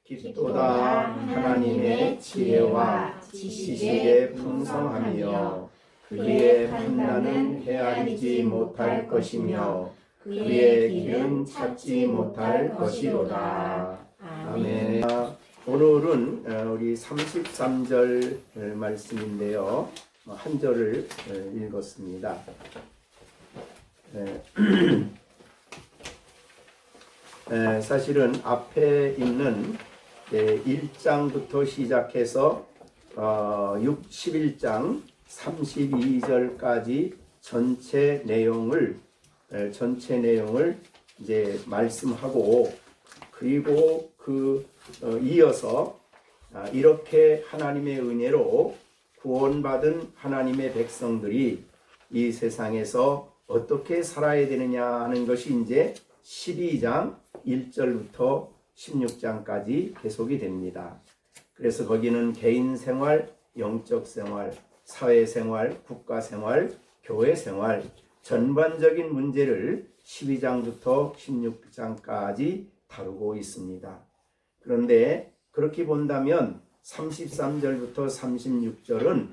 깊도다 하나님의 지혜와 지식의 풍성함이여 그의 판단은 헤아리지 못할 것이며 그의 길은 찾지 못할 것이로다. 아멘. 오늘은 우리 33절 말씀인데요. 한 절을 읽었습니다. 사실은 앞에 있는 1장부터 시작해서 11장 32절까지 전체 내용을 이제 말씀하고, 그리고 이어서 이렇게 하나님의 은혜로 구원받은 하나님의 백성들이 이 세상에서 어떻게 살아야 되느냐 하는 것이 이제 12장 1절부터 16장까지 계속이 됩니다. 그래서 거기는 개인 생활, 영적 생활, 사회 생활, 국가 생활, 교회 생활, 전반적인 문제를 12장부터 16장까지 다루고 있습니다. 그런데 그렇게 본다면 33절부터 36절은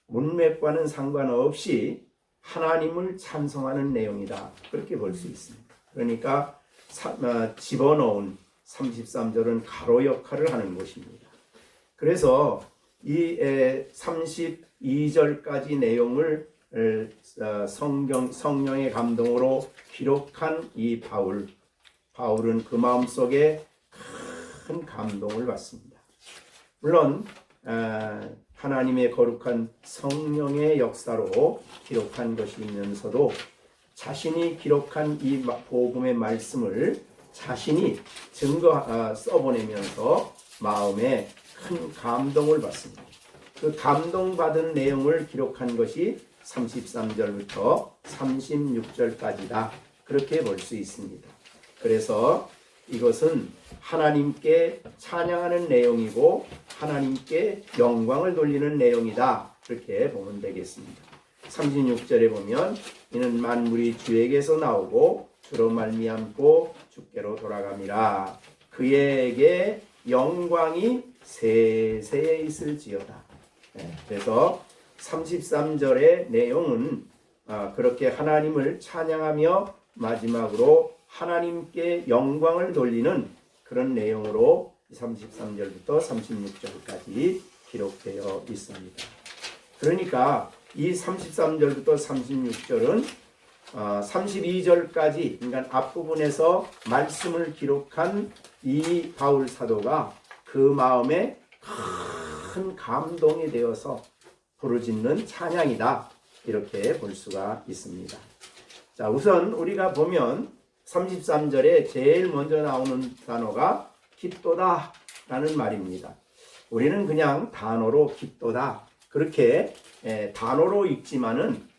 문맥과는 상관없이 하나님을 찬송하는 내용이다, 그렇게 볼 수 있습니다. 그러니까 집어넣은 33절은 가로 역할을 하는 것입니다. 그래서 이 32절까지 내용을 성령의 감동으로 기록한 이 바울은 그 마음속에 큰 감동을 받습니다. 물론 하나님의 거룩한 성령의 역사로 기록한 것이면서도 자신이 기록한 이 복음의 말씀을 자신이 써보내면서 마음에 큰 감동을 받습니다. 그 감동받은 내용을 기록한 것이 33절부터 36절까지다, 그렇게 볼 수 있습니다. 그래서 이것은 하나님께 찬양하는 내용이고 하나님께 영광을 돌리는 내용이다, 그렇게 보면 되겠습니다. 36절에 보면 이는 만물이 주에게서 나오고 주로 말미암고 주께로 돌아감이라. 그에게 영광이 세세에 있을지어다. 그래서 33절의 내용은 그렇게 하나님을 찬양하며 마지막으로 하나님께 영광을 돌리는 그런 내용으로 33절부터 36절까지 기록되어 있습니다. 그러니까 이 33절부터 36절은 32절까지, 그러니까 앞부분에서 말씀을 기록한 이 바울 사도가 그 마음에 큰 감동이 되어서 부르짖는 찬양이다, 이렇게 볼 수가 있습니다. 자, 우선 우리가 보면 33절에 제일 먼저 나오는 단어가 깊도다 라는 말입니다. 우리는 그냥 단어로 깊도다, 그렇게 단어로 읽지만은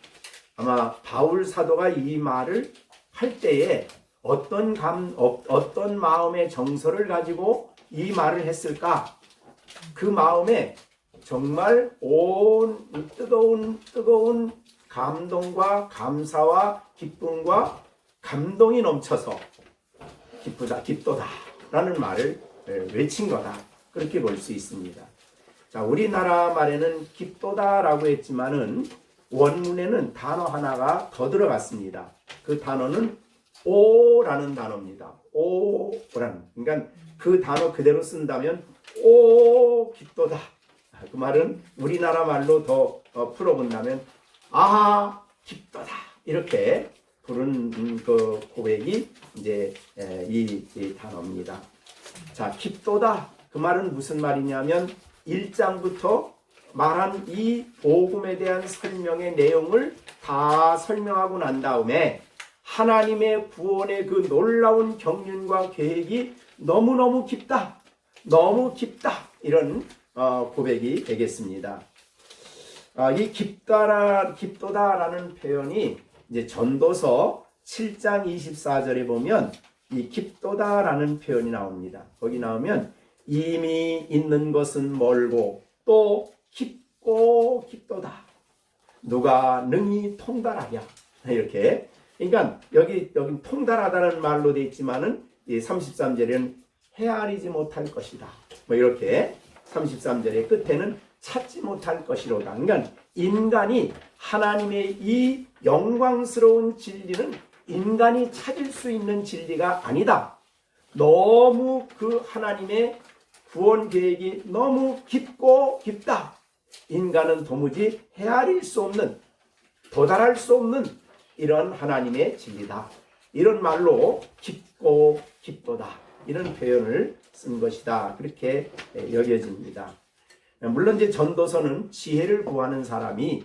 아마 바울 사도가 이 말을 할 때에 어떤 마음의 정서를 가지고 이 말을 했을까? 그 마음에 정말 온 뜨거운 감동과 감사와 기쁨과 감동이 넘쳐서 깊도다 라는 말을 외친 거다, 그렇게 볼 수 있습니다. 자, 우리나라 말에는 깊도다 라고 했지만은 원문에는 단어 하나가 더 들어갔습니다. 그 단어는 오라는 단어입니다. 오라는. 그러니까 그 단어 그대로 쓴다면 오 깊도다. 그 말은 우리나라 말로 더 풀어본다면 아하 깊도다, 이렇게 부른 그 고백이 이제 이 단어입니다. 자, 깊도다, 그 말은 무슨 말이냐면 1장부터 말한 이 복음에 대한 설명의 내용을 다 설명하고 난 다음에 하나님의 구원의 그 놀라운 경륜과 계획이 너무너무 깊다, 너무 깊다, 이런 고백이 되겠습니다. 이 깊도다라는 표현이 이제 전도서 7장 24절에 보면 이 깊도다라는 표현이 나옵니다. 거기 나오면 이미 있는 것은 멀고 또 깊고 깊도다. 누가 능히 통달하랴. 이렇게. 그러니까 여기 통달하다는 말로 되어 있지만은 이 33절에는 헤아리지 못할 것이다. 뭐 이렇게 33절의 끝에는 찾지 못할 것이로다. 그러니까 인간이 하나님의 이 영광스러운 진리는 인간이 찾을 수 있는 진리가 아니다. 너무 그 하나님의 구원 계획이 너무 깊고 깊다. 인간은 도무지 헤아릴 수 없는, 도달할 수 없는 이런 하나님의 진리다. 이런 말로 깊고 깊도다. 이런 표현을 쓴 것이다. 그렇게 여겨집니다. 물론 이제 전도서는 지혜를 구하는 사람이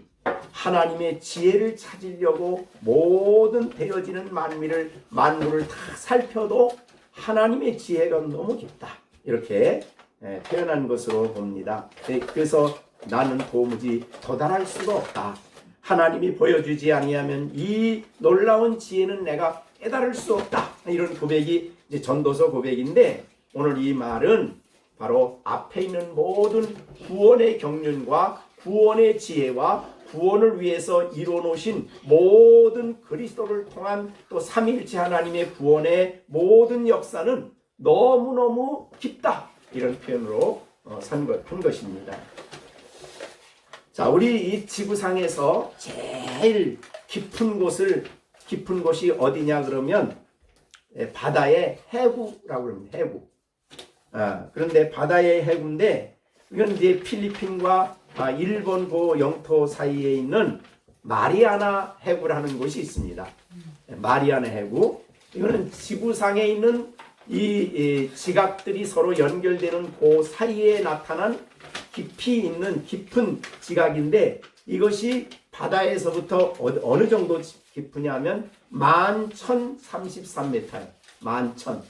하나님의 지혜를 찾으려고 모든 되어지는 만물을 다 살펴도 하나님의 지혜가 너무 깊다. 이렇게 표현한 것으로 봅니다. 그래서 나는 도무지 도달할 수가 없다. 하나님이 보여주지 아니하면 이 놀라운 지혜는 내가 깨달을 수 없다. 이런 고백이 이제 전도서 고백인데, 오늘 이 말은 바로 앞에 있는 모든 구원의 경륜과 구원의 지혜와 구원을 위해서 이뤄놓으신 모든 그리스도를 통한 또 삼위일체 하나님의 구원의 모든 역사는 너무너무 깊다. 이런 표현으로 한 것입니다. 자, 우리 이 지구상에서 제일 깊은 곳이 어디냐 그러면 바다의 해구라고 합니다. 해구. 그런데 바다의 해구인데, 이건 이제 필리핀과 일본 그 영토 사이에 있는 마리아나 해구라는 곳이 있습니다. 마리아나 해구. 이거는 지구상에 있는 이 지각들이 서로 연결되는 그 사이에 나타난 깊이 있는 깊은 지각인데, 이것이 바다에서부터 어느 정도 깊으냐면 11,033m예요. 11,000.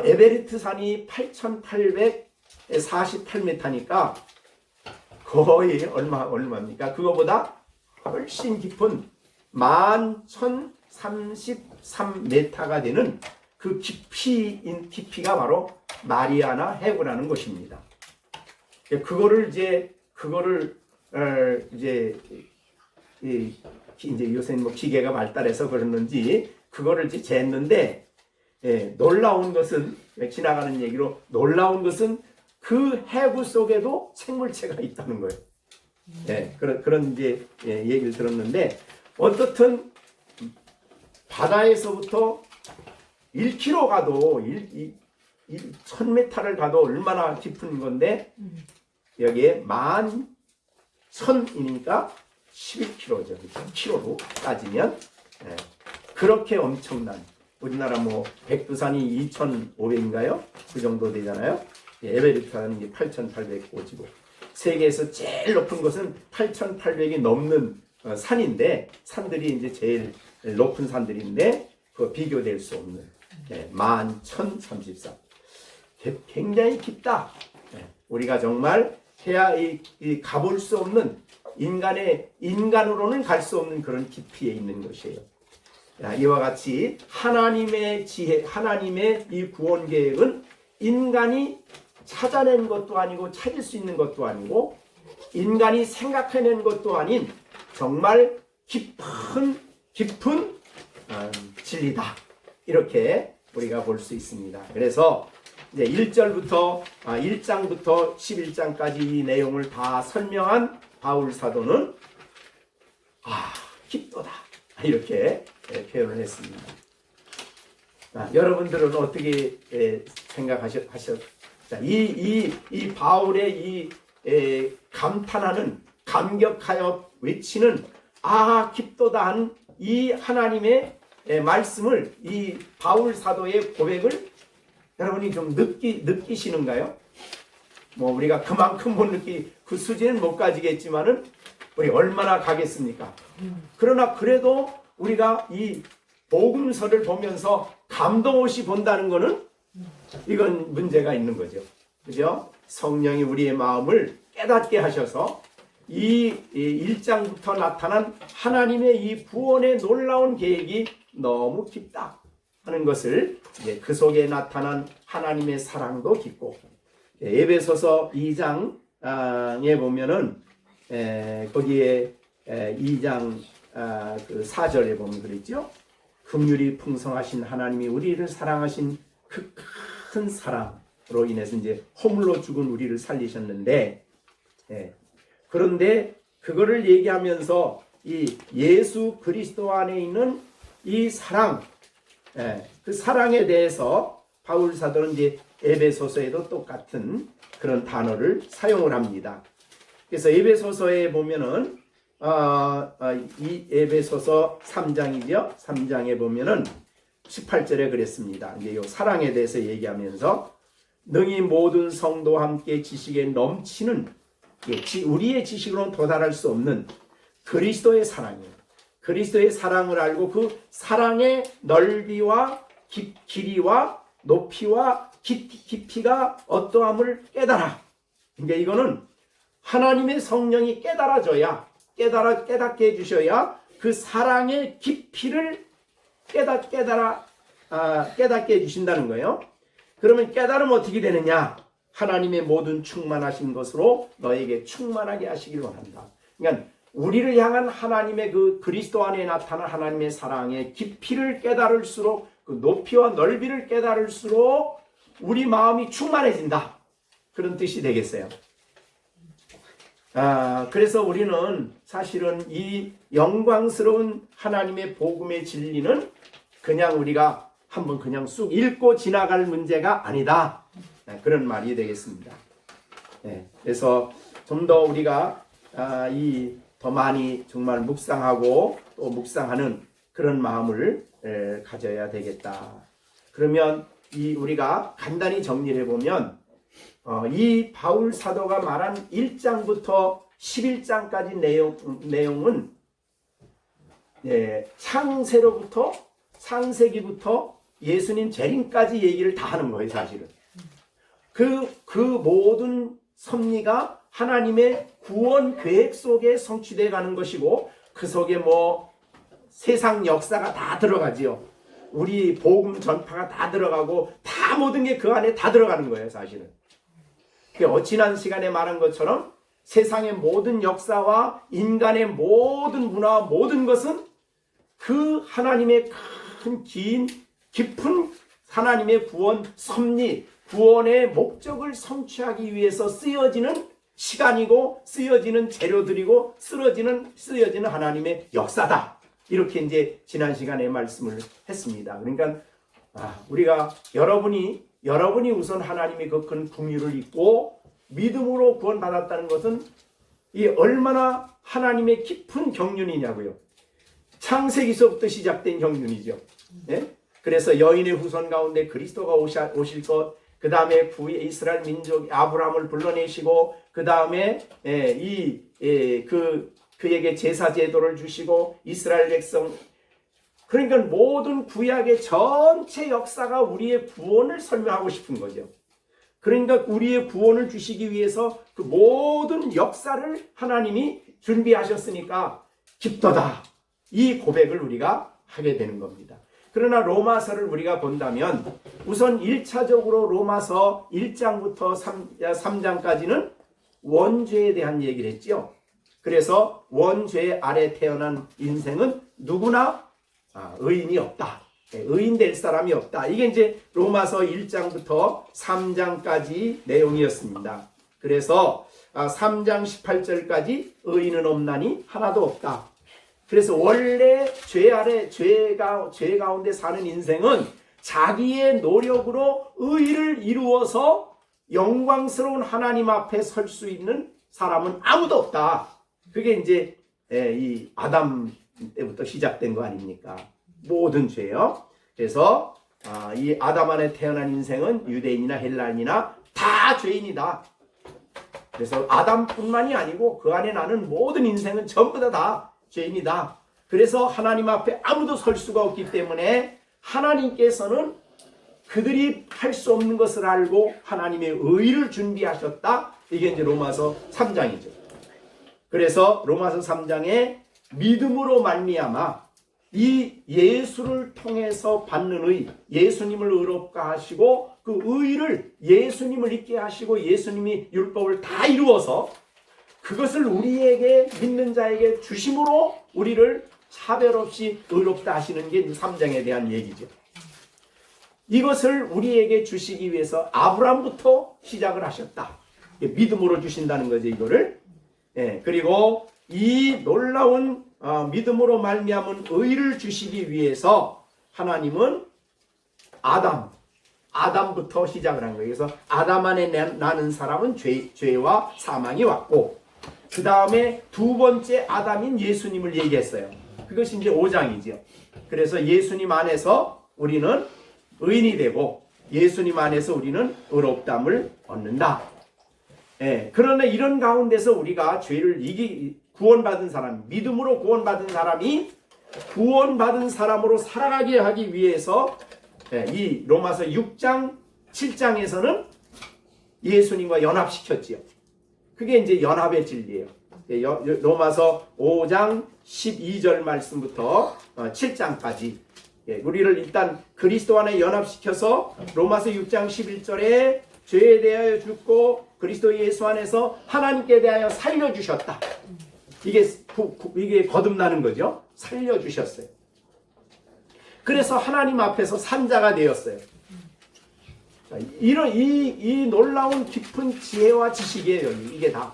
에베레스트 산이 8,848m니까 거의 얼마입니까? 그거보다 훨씬 깊은 11,033m가 되는 그 깊이가 바로 마리아나 해구라는 것입니다. 그거를 이제 요새 뭐 기계가 발달해서 그러는지 그거를 이제 쟀는데, 놀라운 것은, 지나가는 얘기로 놀라운 것은 그 해구 속에도 생물체가 있다는 거예요. 그런 이제 얘기를 들었는데, 어떻든 바다에서부터 1km 가도 1000m를 가도 얼마나 깊은 건데, 여기에 11,000이니까 11km죠. 10km로 따지면 그렇게 엄청난, 우리나라 뭐 백두산이 2,500인가요? 그 정도 되잖아요. 에베레스트는 이제 8,850이고, 세계에서 제일 높은 것은 8,800이 넘는 산인데, 산들이 이제 제일 높은 산들인데 그 비교될 수 없는 11,033. 굉장히 깊다. 우리가 정말 가볼 수 없는, 인간으로는 갈 수 없는 그런 깊이에 있는 것이에요. 이와 같이 하나님의 지혜, 하나님의 이 구원 계획은 인간이 찾아낸 것도 아니고 찾을 수 있는 것도 아니고 인간이 생각해낸 것도 아닌 정말 깊은 진리다. 이렇게 우리가 볼 수 있습니다. 그래서 이제 1장부터 11장까지 이 내용을 다 설명한 바울 사도는 깊도다. 이렇게 표현을 했습니다. 여러분들은 어떻게 생각하셨? 이 바울의 이 감탄하는, 감격하여 외치는 깊도다 한 이 하나님의 말씀을, 이 바울 사도의 고백을 여러분이 좀 느끼시는가요? 뭐 우리가 그만큼 못 그 수준은 못 가지겠지만은 우리 얼마나 가겠습니까? 그러나 그래도 우리가 이 복음서를 보면서 감동 없이 본다는 것은 이건 문제가 있는 거죠. 그죠? 성령이 우리의 마음을 깨닫게 하셔서 이 1장부터 나타난 하나님의 이 구원의 놀라운 계획이 너무 깊다 하는 것을, 그 속에 나타난 하나님의 사랑도 깊고, 에베소서 2장에 보면은 거기에 2장 그 4절에 보면 그랬죠. 긍휼이 풍성하신 하나님이 우리를 사랑하신 그 큰 사랑으로 인해서 이제 허물로 죽은 우리를 살리셨는데, 그런데 그거를 얘기하면서 이 예수 그리스도 안에 있는 이 사랑, 그 사랑에 대해서 바울 사도는 이제 에베소서에도 똑같은 그런 단어를 사용을 합니다. 그래서 에베소서에 보면은 이 에베소서 3장이죠. 3장에 보면은 18절에 그랬습니다. 이제 이 사랑에 대해서 얘기하면서 능히 모든 성도와 함께 지식에 넘치는, 우리의 지식으로는 도달할 수 없는 그리스도의 사랑이에요. 그리스도의 사랑을 알고 그 사랑의 넓이와 길이와 높이와 깊이가 어떠함을 깨달아. 그러니까 이거는 하나님의 성령이 깨닫게 해주셔야 그 사랑의 깊이를 깨닫게 해주신다는 거예요. 그러면 깨달으면 어떻게 되느냐? 하나님의 모든 충만하신 것으로 너에게 충만하게 하시길 원한다. 그러니까 우리를 향한 하나님의 그 그리스도 안에 나타난 하나님의 사랑의 깊이를 깨달을수록, 그 높이와 넓이를 깨달을수록 우리 마음이 충만해진다. 그런 뜻이 되겠어요. 그래서 우리는 사실은 이 영광스러운 하나님의 복음의 진리는 그냥 우리가 한번 그냥 쑥 읽고 지나갈 문제가 아니다. 그런 말이 되겠습니다. 그래서 좀 더 우리가 더 많이 정말 묵상하고 또 묵상하는 그런 마음을 가져야 되겠다. 그러면 우리가 간단히 정리를 해보면 이 바울 사도가 말한 1장부터 11장까지 내용은 창세기부터 예수님 재림까지 얘기를 다 하는 거예요. 사실은 그 모든 섭리가 하나님의 구원 계획 속에 성취되어 가는 것이고, 그 속에 세상 역사가 다 들어가지요. 우리 복음 전파가 다 들어가고 다 모든 게 그 안에 다 들어가는 거예요. 사실은 지난 시간에 말한 것처럼 세상의 모든 역사와 인간의 모든 문화와 모든 것은 그 하나님의 깊은 하나님의 구원 섭리, 구원의 목적을 성취하기 위해서 쓰여지는 시간이고, 쓰여지는 재료들이고, 쓰여지는 하나님의 역사다. 이렇게 이제 지난 시간에 말씀을 했습니다. 그러니까 우리가 여러분이 우선 하나님의 그 큰 긍휼을 입고 믿음으로 구원받았다는 것은 이 얼마나 하나님의 깊은 경륜이냐고요. 창세기서부터 시작된 경륜이죠. 그래서 여인의 후손 가운데 그리스도가 오실 것, 그 다음에 이스라엘 민족 아브라함을 불러내시고, 그 다음에 그에게 제사 제도를 주시고 이스라엘 백성, 그러니까 모든 구약의 전체 역사가 우리의 구원을 설명하고 싶은 거죠. 그러니까 우리의 구원을 주시기 위해서 그 모든 역사를 하나님이 준비하셨으니까 깊도다. 이 고백을 우리가 하게 되는 겁니다. 그러나 로마서를 우리가 본다면 우선 1차적으로 로마서 1장부터 3장까지는 원죄에 대한 얘기를 했죠. 그래서 원죄 아래 태어난 인생은 누구나 의인이 없다. 의인 될 사람이 없다. 이게 이제 로마서 1장부터 3장까지 내용이었습니다. 그래서 3장 18절까지 의인은 없나니 하나도 없다. 그래서 원래 죄 가운데 사는 인생은 자기의 노력으로 의를 이루어서 영광스러운 하나님 앞에 설 수 있는 사람은 아무도 없다. 그게 이제 이 아담 때부터 시작된 거 아닙니까? 모든 죄요. 그래서 이 아담 안에 태어난 인생은 유대인이나 헬라인이나 다 죄인이다. 그래서 아담뿐만이 아니고 그 안에 나는 모든 인생은 전부 다 죄인이다. 그래서 하나님 앞에 아무도 설 수가 없기 때문에 하나님께서는 그들이 할 수 없는 것을 알고 하나님의 의를 준비하셨다. 이게 이제 로마서 3장이죠. 그래서 로마서 3장에 믿음으로 말미암아 이 예수를 통해서 받는 의, 예수님을 의롭게 하시고 그 의를 예수님을 있게 하시고 예수님이 율법을 다 이루어서 그것을 우리에게 믿는 자에게 주심으로 우리를 차별 없이 의롭다 하시는 게 3장에 대한 얘기죠. 이것을 우리에게 주시기 위해서 아브라함부터 시작을 하셨다. 믿음으로 주신다는 거죠, 이거를. 예, 그리고 이 놀라운 믿음으로 말미암은 의를 주시기 위해서 하나님은 아담부터 시작을 한 거예요. 그래서 아담 안에 나는 사람은 죄와 사망이 왔고, 그 다음에 두 번째 아담인 예수님을 얘기했어요. 그것이 이제 5장이죠. 그래서 예수님 안에서 우리는 의인이 되고 예수님 안에서 우리는 의롭다함을 얻는다. 예, 그러나 이런 가운데서 우리가 죄를 구원받은 사람, 믿음으로 구원받은 사람이 구원받은 사람으로 살아가게 하기 위해서 이 로마서 6장, 7장에서는 예수님과 연합시켰지요. 그게 이제 연합의 진리예요. 로마서 5장 12절 말씀부터 7장까지 우리를 일단 그리스도 안에 연합시켜서 로마서 6장 11절에 죄에 대하여 죽고 그리스도 예수 안에서 하나님께 대하여 살려주셨다. 이게 거듭나는 거죠. 살려주셨어요. 그래서 하나님 앞에서 산자가 되었어요. 이런 이 놀라운 깊은 지혜와 지식이에요. 이게 다.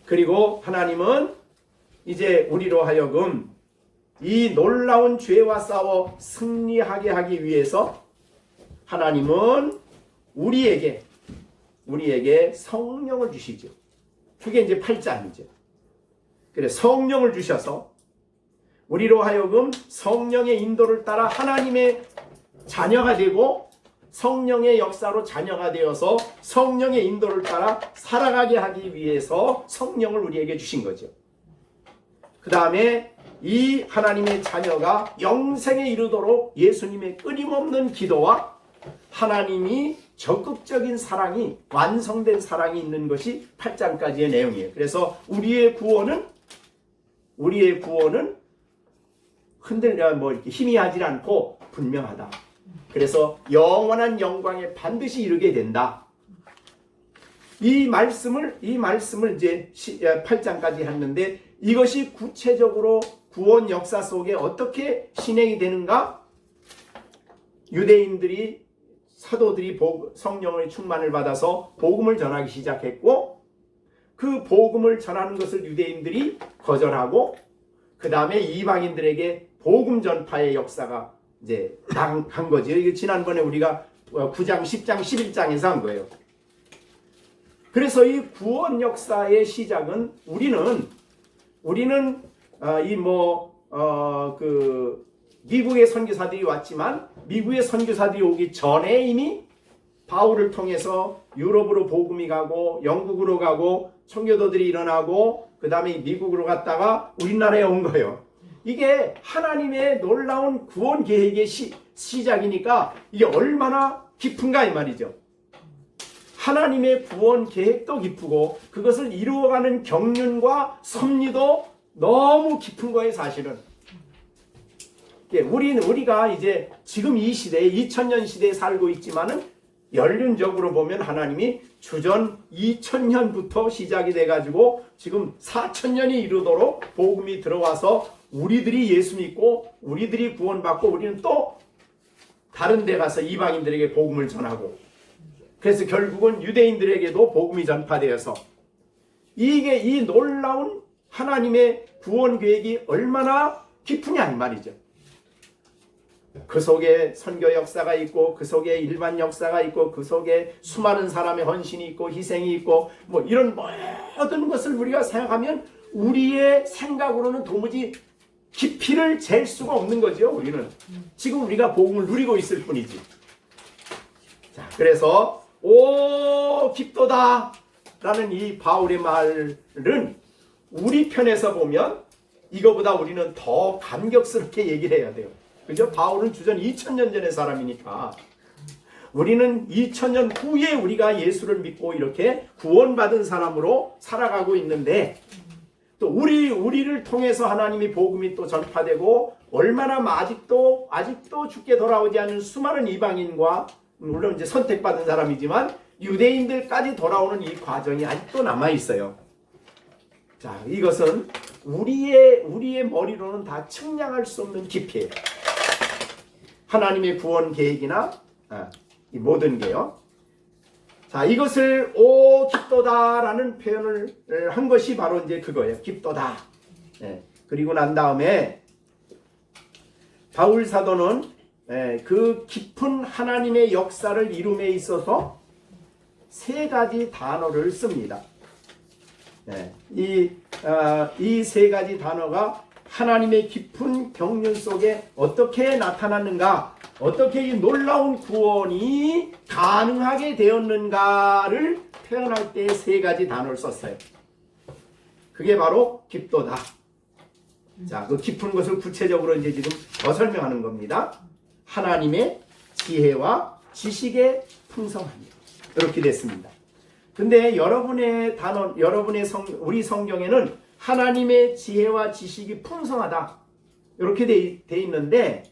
그리고 하나님은 이제 우리로 하여금 이 놀라운 죄와 싸워 승리하게 하기 위해서 하나님은 우리에게 성령을 주시죠. 그게 이제 8장이죠. 그래 성령을 주셔서 우리로 하여금 성령의 인도를 따라 하나님의 자녀가 되고 성령의 역사로 자녀가 되어서 성령의 인도를 따라 살아가게 하기 위해서 성령을 우리에게 주신 거죠. 그 다음에 이 하나님의 자녀가 영생에 이르도록 예수님의 끊임없는 기도와 하나님이 적극적인 사랑이 완성된 사랑이 있는 것이 8장까지의 내용이에요. 그래서 우리의 구원은 흔들려 이렇게 희미하지 않고 분명하다. 그래서 영원한 영광에 반드시 이르게 된다. 이 말씀을 이제 8장까지 했는데 이것이 구체적으로 구원 역사 속에 어떻게 진행이 되는가? 유대인들이 사도들이 성령의 충만을 받아서 복음을 전하기 시작했고 그 복음을 전하는 것을 유대인들이 거절하고 그 다음에 이방인들에게 복음 전파의 역사가 이제 한 거죠. 이게 지난번에 우리가 9장, 10장, 11장에서 한 거예요. 그래서 이 구원 역사의 시작은 우리는 미국의 선교사들이 왔지만 미국의 선교사들이 오기 전에 이미 바울을 통해서 유럽으로 복음이 가고 영국으로 가고 청교도들이 일어나고 그 다음에 미국으로 갔다가 우리나라에 온 거예요. 이게 하나님의 놀라운 구원 계획의 시작이니까 이게 얼마나 깊은가 이 말이죠. 하나님의 구원 계획도 깊고 그것을 이루어가는 경륜과 섭리도 너무 깊은 거예요, 사실은. 우리가 이제 지금 이 시대에 2000년 시대에 살고 있지만은 연륜적으로 보면 하나님이 주전 2000년부터 시작이 돼가지고 지금 4000년이 이르도록 복음이 들어와서 우리들이 예수 믿고 우리들이 구원받고 우리는 또 다른 데 가서 이방인들에게 복음을 전하고 그래서 결국은 유대인들에게도 복음이 전파되어서 이게 이 놀라운 하나님의 구원 계획이 얼마나 깊으냐 이 말이죠. 그 속에 선교 역사가 있고 그 속에 일반 역사가 있고 그 속에 수많은 사람의 헌신이 있고 희생이 있고 이런 모든 것을 우리가 생각하면 우리의 생각으로는 도무지 깊이를 잴 수가 없는 거죠. 우리는 지금 우리가 복음을 누리고 있을 뿐이지. 자, 그래서 오 깊도다 라는 이 바울의 말은 우리 편에서 보면 이거보다 우리는 더 감격스럽게 얘기를 해야 돼요. 그죠? 바울은 주전 2000년 전의 사람이니까 우리는 2000년 후에 우리가 예수를 믿고 이렇게 구원받은 사람으로 살아가고 있는데 또 우리를 통해서 하나님이 복음이 또 전파되고 얼마나 아직도 죽게 돌아오지 않은 수많은 이방인과 물론 이제 선택받은 사람이지만 유대인들까지 돌아오는 이 과정이 아직도 남아 있어요. 자, 이것은 우리의 머리로는 다 측량할 수 없는 깊이에요. 하나님의 구원 계획이나 이 모든 게요. 자, 이것을 오 깊도다라는 표현을 한 것이 바로 이제 그거예요. 깊도다. 그리고 난 다음에 바울 사도는 그 깊은 하나님의 역사를 이룸에 있어서 세 가지 단어를 씁니다. 이 세 가지 단어가 하나님의 깊은 경륜 속에 어떻게 나타났는가, 어떻게 이 놀라운 구원이 가능하게 되었는가를 표현할 때 세 가지 단어를 썼어요. 그게 바로 깊도다. 자, 그 깊은 것을 구체적으로 이제 지금 더 설명하는 겁니다. 하나님의 지혜와 지식의 풍성함이요. 이렇게 됐습니다. 근데 여러분의 단어, 우리 성경에는 하나님의 지혜와 지식이 풍성하다. 이렇게 돼 있는데,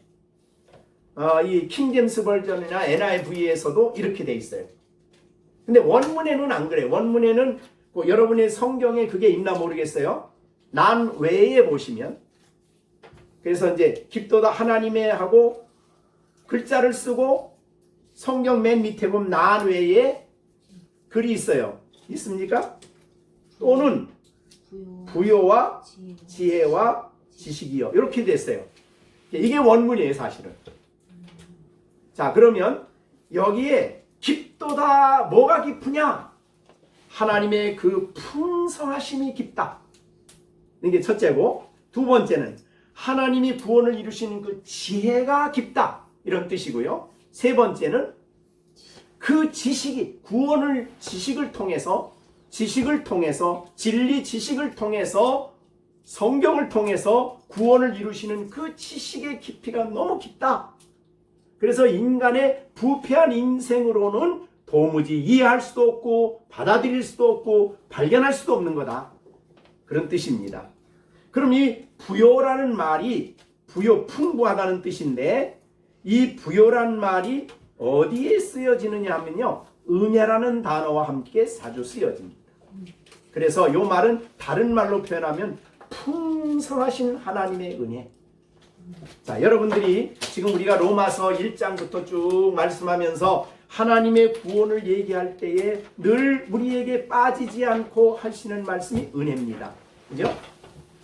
이 킹제임스 버전이나 NIV에서도 이렇게 돼 있어요. 근데 원문에는 안 그래요. 원문에는 여러분의 성경에 그게 있나 모르겠어요. 난 외에 보시면, 그래서 이제 깊도다 하나님의 하고 글자를 쓰고 성경 맨 밑에 보면 난 외에 글이 있어요. 있습니까? 또는 부요와 지혜와 지식이요. 이렇게 됐어요. 이게 원문이에요, 사실은. 자, 그러면 여기에 깊도다, 뭐가 깊으냐? 하나님의 그 풍성하심이 깊다. 이게 첫째고, 두 번째는 하나님이 구원을 이루시는 그 지혜가 깊다. 이런 뜻이고요. 세 번째는 그 지식이, 구원을 지식을 통해서, 진리 지식을 통해서, 성경을 통해서 구원을 이루시는 그 지식의 깊이가 너무 깊다. 그래서 인간의 부패한 인생으로는 도무지 이해할 수도 없고 받아들일 수도 없고 발견할 수도 없는 거다. 그런 뜻입니다. 그럼 이 부요라는 말이 부요, 풍부하다는 뜻인데 이 부요라는 말이 어디에 쓰여지느냐 하면요. 은혜라는 단어와 함께 자주 쓰여집니다. 그래서 이 말은 다른 말로 표현하면 풍성하신 하나님의 은혜. 자, 여러분들이 지금 우리가 로마서 1장부터 쭉 말씀하면서 하나님의 구원을 얘기할 때에 늘 우리에게 빠지지 않고 하시는 말씀이 은혜입니다. 그죠?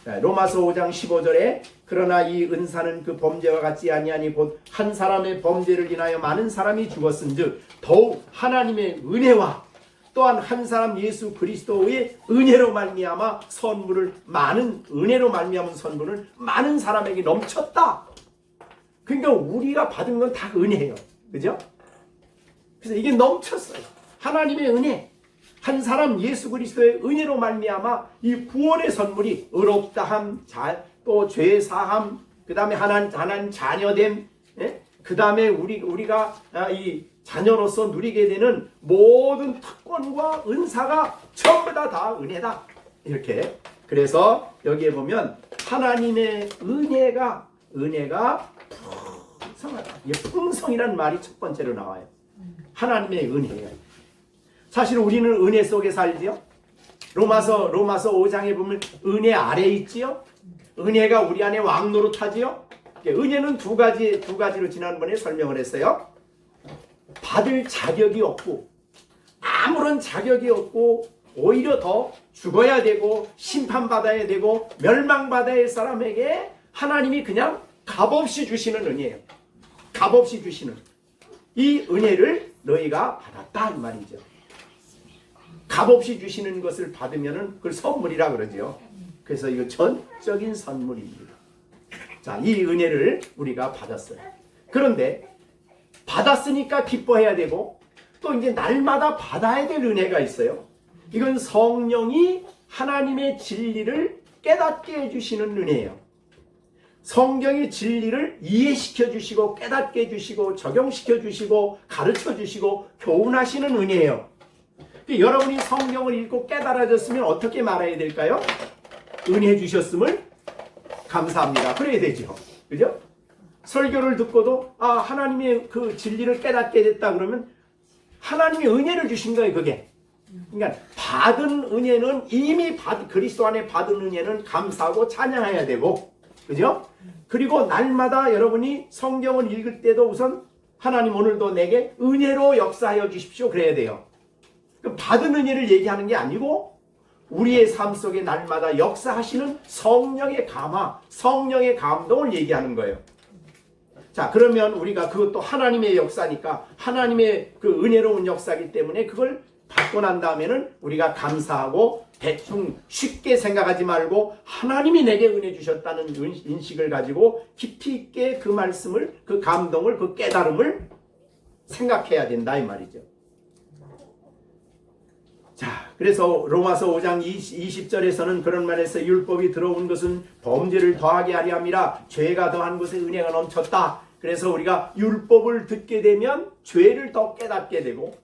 자, 로마서 5장 15절에 그러나 이 은사는 그 범죄와 같지 아니하니 곧 한 사람의 범죄를 인하여 많은 사람이 죽었은즉 더욱 하나님의 은혜와 또한 한 사람 예수 그리스도의 은혜로 말미암아 선물을 많은 은혜로 말미암은 선물을 많은 사람에게 넘쳤다. 그러니까 우리가 받은 건 다 은혜예요. 그죠? 그래서 이게 넘쳤어요. 하나님의 은혜. 한 사람 예수 그리스도의 은혜로 말미암아 이 구원의 선물이 의롭다함, 또 죄 사함, 그다음에 하나님 자녀됨, 그다음에 우리가 이 자녀로서 누리게 되는 모든 특권과 은사가 전부 다 은혜다. 이렇게. 그래서 여기에 보면 하나님의 은혜가 풍성하다. 이 풍성이라는 말이 첫 번째로 나와요. 하나님의 은혜예요. 사실 우리는 은혜 속에 살지요. 로마서 5장에 보면 은혜 아래 있지요. 은혜가 우리 안에 왕노릇하지요. 은혜는 두 가지로 지난번에 설명을 했어요. 받을 자격이 없고 아무런 자격이 없고 오히려 더 죽어야 되고 심판받아야 되고 멸망받아야 할 사람에게 하나님이 그냥 값없이 주시는 은혜예요. 값없이 주시는 이 은혜를 너희가 받았다 이 말이죠. 값없이 주시는 것을 받으면은 그걸 선물이라 그러죠. 그래서 이거 전적인 선물입니다. 자, 이 은혜를 우리가 받았어요. 그런데 받았으니까 기뻐해야 되고 또 이제 날마다 받아야 될 은혜가 있어요. 이건 성령이 하나님의 진리를 깨닫게 해주시는 은혜예요. 성경의 진리를 이해시켜 주시고 깨닫게 해주시고 적용시켜 주시고 가르쳐 주시고 교훈하시는 은혜예요. 여러분이 성경을 읽고 깨달아졌으면 어떻게 말해야 될까요? 은혜 주셨음을 감사합니다. 그래야 되죠. 그죠? 설교를 듣고도 하나님의 그 진리를 깨닫게 됐다 그러면 하나님의 은혜를 주신 거예요. 그게. 그러니까 받은 은혜는 이미 그리스도 안에 받은 은혜는 감사하고 찬양해야 되고 그죠? 그리고 날마다 여러분이 성경을 읽을 때도 우선 하나님 오늘도 내게 은혜로 역사하여 주십시오. 그래야 돼요. 받은 은혜를 얘기하는 게 아니고 우리의 삶 속에 날마다 역사하시는 성령의 감화, 성령의 감동을 얘기하는 거예요. 자, 그러면 우리가 그것도 하나님의 역사니까 하나님의 그 은혜로운 역사이기 때문에 그걸 받고 난 다음에는 우리가 감사하고 대충 쉽게 생각하지 말고 하나님이 내게 은혜 주셨다는 인식을 가지고 깊이 있게 그 말씀을, 그 감동을, 그 깨달음을 생각해야 된다 이 말이죠. 자, 그래서 로마서 5장 20절에서는 그런 말에서 율법이 들어온 것은 범죄를 더하게 하려 함이라 죄가 더한 곳에 은혜가 넘쳤다. 그래서 우리가 율법을 듣게 되면 죄를 더 깨닫게 되고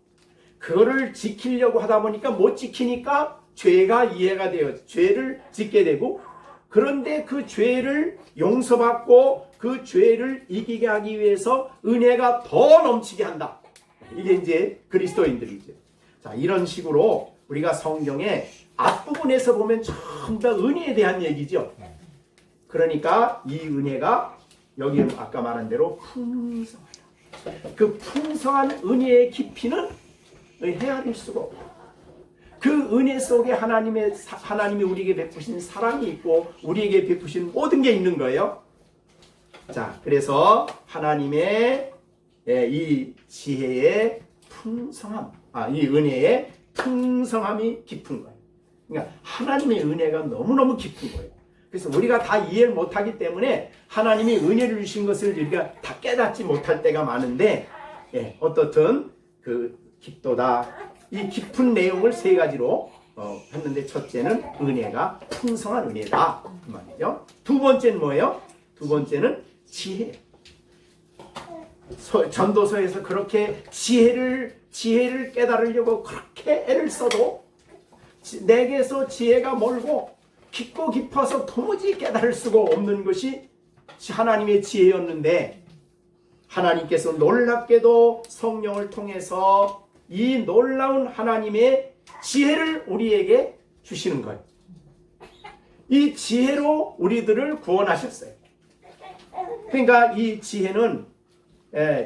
그거를 지키려고 하다 보니까 못 지키니까 죄가 이해가 되어 죄를 짓게 되고 그런데 그 죄를 용서받고 그 죄를 이기게 하기 위해서 은혜가 더 넘치게 한다. 이게 이제 그리스도인들이죠. 자, 이런 식으로 우리가 성경의 앞부분에서 보면 전부 다 은혜에 대한 얘기죠. 그러니까 이 은혜가 여기는 아까 말한 대로 풍성하다. 그 풍성한 은혜의 깊이는 헤아릴 수가 없고 그 은혜 속에 하나님이 우리에게 베푸신 사랑이 있고 우리에게 베푸신 모든 게 있는 거예요. 자, 그래서 하나님의 이 지혜의 풍성함, 이 은혜의 풍성함이 깊은 거예요. 그러니까 하나님의 은혜가 너무너무 깊은 거예요. 그래서 우리가 다 이해를 못하기 때문에 하나님이 은혜를 주신 것을 우리가 다 깨닫지 못할 때가 많은데 어떻든 그 깊도다. 이 깊은 내용을 세 가지로 했는데 첫째는 은혜가 풍성한 은혜다 그 말이죠. 두 번째는 뭐예요? 두 번째는 지혜. 전도서에서 그렇게 지혜를 깨달으려고 그렇게 애를 써도 내게서 지혜가 멀고 깊고 깊어서 도무지 깨달을 수가 없는 것이 하나님의 지혜였는데 하나님께서 놀랍게도 성령을 통해서 이 놀라운 하나님의 지혜를 우리에게 주시는 거예요. 이 지혜로 우리들을 구원하셨어요. 그러니까 이 지혜는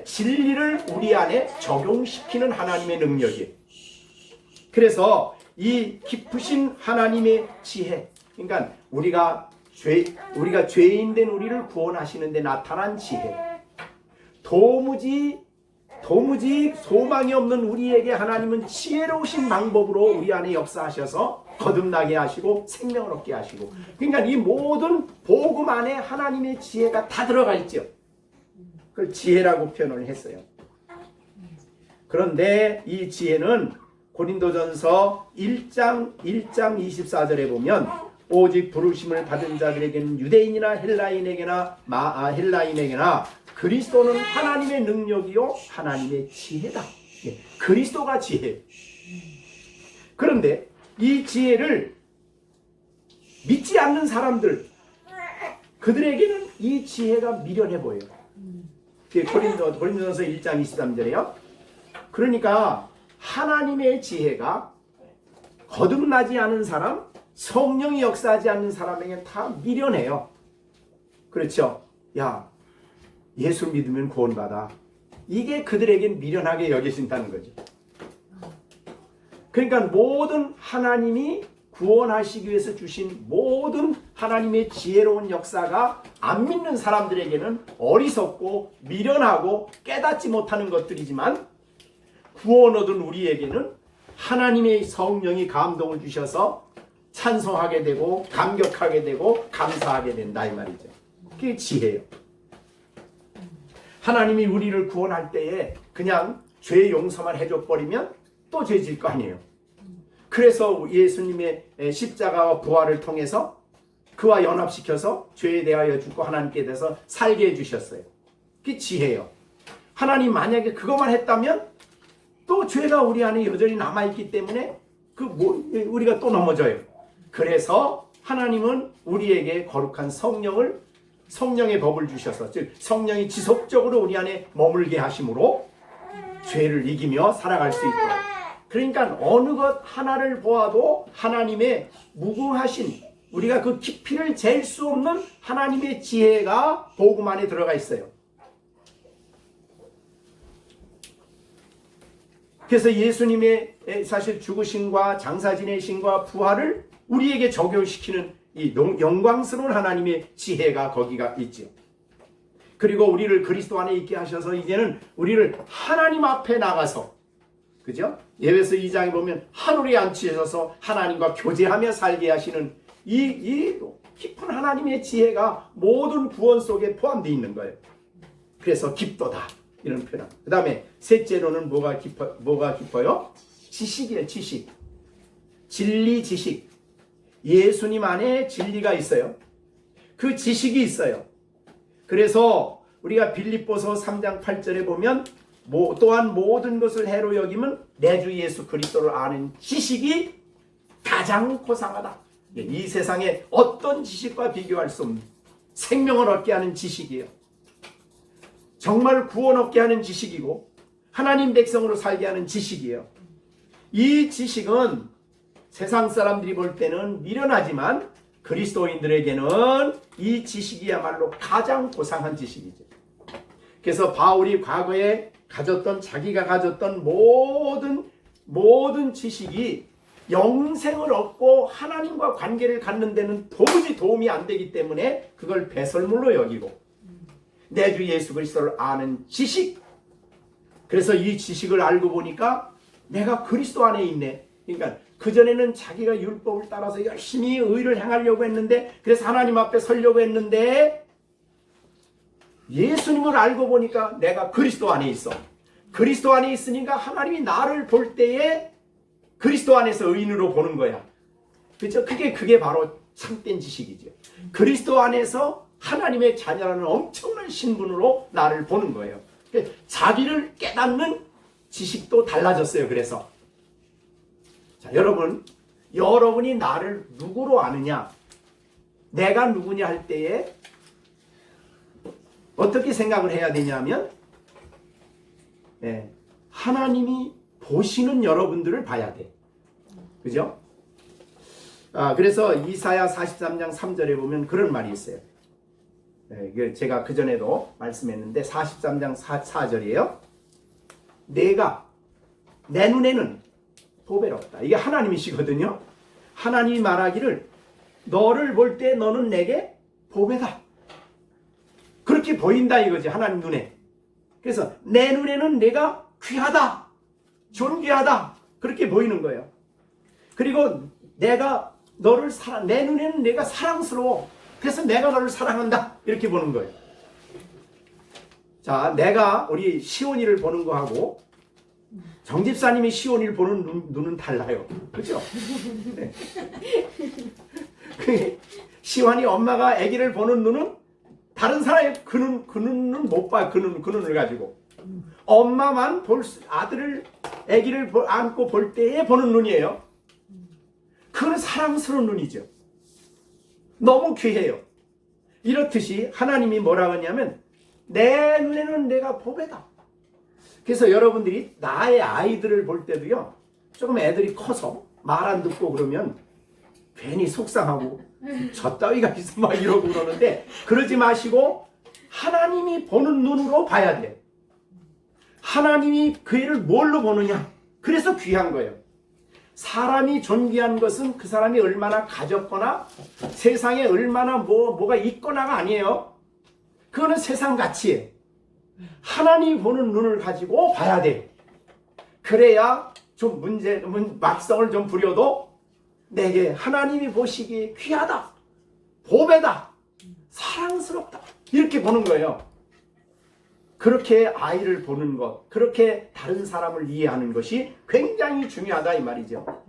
진리를 우리 안에 적용시키는 하나님의 능력이에요. 그래서 이 깊으신 하나님의 지혜, 그러니까 우리가 죄인된 우리를 구원하시는 데 나타난 지혜, 도무지 소망이 없는 우리에게 하나님은 지혜로우신 방법으로 우리 안에 역사하셔서 거듭나게 하시고 생명을 얻게 하시고, 그러니까 이 모든 복음 안에 하나님의 지혜가 다 들어가 있죠. 그걸 지혜라고 표현을 했어요. 그런데 이 지혜는 고린도전서 1장 24절에 보면 오직 부르심을 받은 자들에게는 유대인이나 헬라인에게나 그리스도는 하나님의 능력이요 하나님의 지혜다. 그리스도가 지혜. 그런데 이 지혜를 믿지 않는 사람들, 그들에게는 이 지혜가 미련해 보여요. 고린도전서 1장 23절에요. 그러니까 하나님의 지혜가 거듭나지 않은 사람, 성령이 역사하지 않는 사람에게는 다 미련해요. 그렇죠? 야, 예수 믿으면 구원받아. 이게 그들에겐 미련하게 여겨진다는 거죠. 그러니까 모든 하나님이 구원하시기 위해서 주신 모든 하나님의 지혜로운 역사가 안 믿는 사람들에게는 어리석고 미련하고 깨닫지 못하는 것들이지만, 구원 얻은 우리에게는 하나님의 성령이 감동을 주셔서 찬송하게 되고 감격하게 되고 감사하게 된다 이 말이죠. 그게 지혜예요. 하나님이 우리를 구원할 때에 그냥 죄 용서만 해줘 버리면 또 죄 질 거 아니에요. 그래서 예수님의 십자가와 부활을 통해서 그와 연합시켜서 죄에 대하여 죽고 하나님께 대해서 살게 해주셨어요. 그게 지혜예요. 하나님 만약에 그것만 했다면 또 죄가 우리 안에 여전히 남아있기 때문에 우리가 또 넘어져요. 그래서 하나님은 우리에게 거룩한 성령의 법을 주셔서, 즉 성령이 지속적으로 우리 안에 머물게 하심으로 죄를 이기며 살아갈 수 있도록. 그러니까 어느 것 하나를 보아도 하나님의 무궁하신 우리가 그 깊이를 잴 수 없는 하나님의 지혜가 복음 안에 들어가 있어요. 그래서 예수님의 사실 죽으심과 장사 지내심과 부활을 우리에게 적용시키는 이 영광스러운 하나님의 지혜가 거기가 있죠. 그리고 우리를 그리스도 안에 있게 하셔서 이제는 우리를 하나님 앞에 나가서, 그죠? 에베소 2장에 보면 하늘에 앉히셔서 하나님과 교제하며 살게 하시는 이 깊은 하나님의 지혜가 모든 구원 속에 포함되어 있는 거예요. 그래서 깊도다 이런 표현. 그 다음에 셋째로는 뭐가 깊어요? 지식이에요. 지식. 진리 지식. 예수님 안에 진리가 있어요. 그 지식이 있어요. 그래서 우리가 빌립보서 3장 8절에 보면 또한 모든 것을 해로 여기면 내 주 예수 그리스도를 아는 지식이 가장 고상하다. 이 세상에 어떤 지식과 비교할 수 없는 생명을 얻게 하는 지식이에요. 정말 구원 얻게 하는 지식이고 하나님 백성으로 살게 하는 지식이에요. 이 지식은 세상 사람들이 볼 때는 미련하지만 그리스도인들에게는 이 지식이야말로 가장 고상한 지식이죠. 그래서 바울이 과거에 자기가 가졌던 모든 지식이 영생을 얻고 하나님과 관계를 갖는 데는 도무지 도움이 안 되기 때문에 그걸 배설물로 여기고 내 주 예수 그리스도를 아는 지식. 그래서 이 지식을 알고 보니까 내가 그리스도 안에 있네. 그러니까 그전에는 자기가 율법을 따라서 열심히 의를 행하려고 했는데, 그래서 하나님 앞에 서려고 했는데 예수님을 알고 보니까 내가 그리스도 안에 있어. 그리스도 안에 있으니까 하나님이 나를 볼 때에 그리스도 안에서 의인으로 보는 거야. 그렇죠? 그게 바로 참된 지식이죠. 그리스도 안에서 하나님의 자녀라는 엄청난 신분으로 나를 보는 거예요. 자기를 깨닫는 지식도 달라졌어요. 그래서 자, 여러분이 나를 누구로 아느냐, 내가 누구냐 할 때에 어떻게 생각을 해야 되냐면, 하나님이 보시는 여러분들을 봐야 돼. 그죠? 그래서 이사야 43장 3절에 보면 그런 말이 있어요. 제가 그전에도 말씀했는데 43장 4절이에요. 내가 내 눈에는 보배롭다. 이게 하나님이시거든요. 하나님이 말하기를 너를 볼 때 너는 내게 보배다. 그렇게 보인다 이거지, 하나님 눈에. 그래서 내 눈에는 내가 귀하다, 존귀하다, 그렇게 보이는 거예요. 그리고 내가 너를 내 눈에는 내가 사랑스러워. 그래서 내가 너를 사랑한다, 이렇게 보는 거예요. 자, 내가 우리 시온이를 보는 거하고 정집사님이 시온이를 보는 눈은 달라요. 그렇죠? 네. 시온이 엄마가 아기를 보는 눈은 다른 사람의 그 눈은 못 봐. 그 눈을 가지고 엄마만 아기를 안고 볼 때에 보는 눈이에요. 그건 사랑스러운 눈이죠. 너무 귀해요. 이렇듯이 하나님이 뭐라고 하냐면 내 눈에는 내가 보배다. 그래서 여러분들이 나의 아이들을 볼 때도요, 조금 애들이 커서 말 안 듣고 그러면 괜히 속상하고 저 따위가 있어 막 이러고 그러는데, 그러지 마시고 하나님이 보는 눈으로 봐야 돼. 하나님이 그 애를 뭘로 보느냐? 그래서 귀한 거예요. 사람이 존귀한 것은 그 사람이 얼마나 가졌거나 세상에 얼마나 뭐가 있거나가 아니에요. 그거는 세상 가치예요. 하나님이 보는 눈을 가지고 봐야 돼. 그래야 좀 막성을 좀 부려도 내게 하나님이 보시기에 귀하다, 보배다, 사랑스럽다, 이렇게 보는 거예요. 그렇게 아이를 보는 것, 그렇게 다른 사람을 이해하는 것이 굉장히 중요하다 이 말이죠.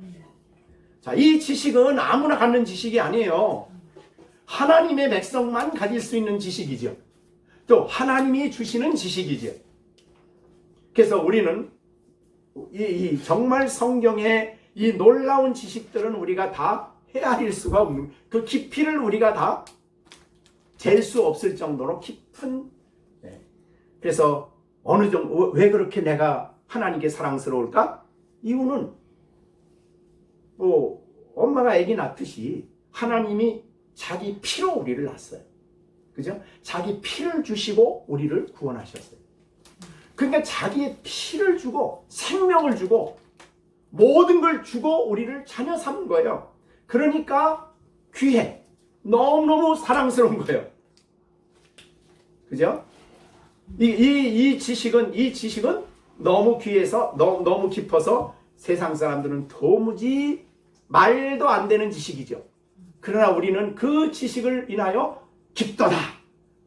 자, 이 지식은 아무나 갖는 지식이 아니에요. 하나님의 백성만 가질 수 있는 지식이죠. 또 하나님이 주시는 지식이죠. 그래서 우리는 이 정말 성경의 이 놀라운 지식들은 우리가 다 헤아릴 수가 없는, 그 깊이를 우리가 다 잴 수 없을 정도로 깊은. 그래서 어느 정도, 왜 그렇게 내가 하나님께 사랑스러울까? 이유는 엄마가 아기 낳듯이 하나님이 자기 피로 우리를 낳았어요. 그죠? 자기 피를 주시고 우리를 구원하셨어요. 그러니까 자기의 피를 주고 생명을 주고 모든 걸 주고 우리를 자녀 삼은 거예요. 그러니까 귀해. 너무너무 사랑스러운 거예요. 그죠? 이 지식은 너무 귀해서 너무 깊어서 세상 사람들은 도무지 말도 안 되는 지식이죠. 그러나 우리는 그 지식을 인하여 깊도다.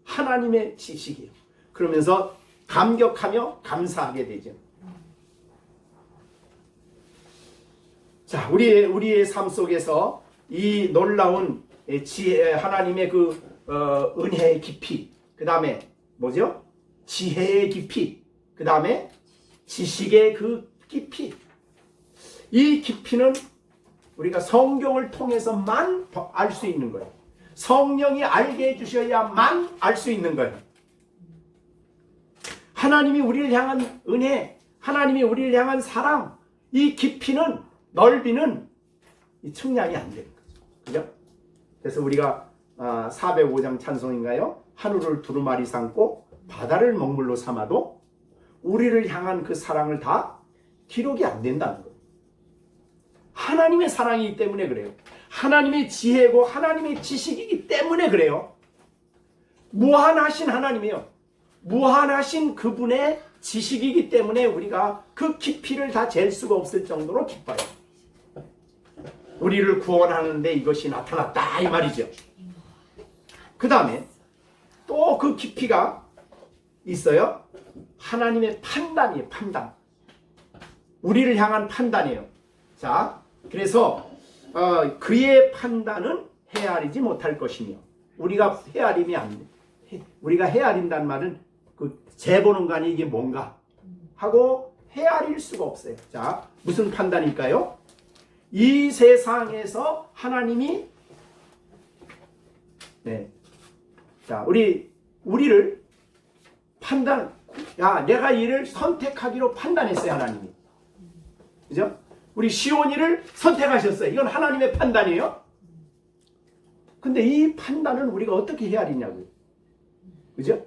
하나님의 지식이에요. 그러면서 감격하며 감사하게 되죠. 자, 우리의 삶 속에서 이 놀라운 지혜, 하나님의 그 은혜의 깊이, 그 다음에 뭐죠? 지혜의 깊이, 그 다음에 지식의 그 깊이. 이 깊이는 우리가 성경을 통해서만 알 수 있는 거예요. 성령이 알게 해주셔야만 알 수 있는 거예요. 하나님이 우리를 향한 은혜, 하나님이 우리를 향한 사랑, 이 깊이는, 넓이는 측량이 안 되는 거죠. 그죠? 그래서 우리가 405장 찬송인가요? 하늘을 두루마리 삼고 바다를 먹물로 삼아도 우리를 향한 그 사랑을 다 기록이 안 된다는 거예요. 하나님의 사랑이기 때문에 그래요. 하나님의 지혜고 하나님의 지식이기 때문에 그래요. 무한하신 하나님이에요. 무한하신 그분의 지식이기 때문에 우리가 그 깊이를 다 잴 수가 없을 정도로 깊어요. 우리를 구원하는데 이것이 나타났다 이 말이죠. 그 다음에 또 그 깊이가 있어요. 하나님의 판단이에요. 판단. 우리를 향한 판단이에요. 자, 그래서 그의 판단은 헤아리지 못할 것이며 우리가 헤아림이 안 돼. 우리가 헤아린다는 말은 그 재보는 거 아니 이게 뭔가 하고 헤아릴 수가 없어요. 자, 무슨 판단일까요? 이 세상에서 하나님이 자, 우리를 판단, 내가 이를 선택하기로 판단했어요, 하나님이. 그죠? 우리 시온이를 선택하셨어요. 이건 하나님의 판단이에요. 근데 이 판단은 우리가 어떻게 헤아리냐고요. 그죠?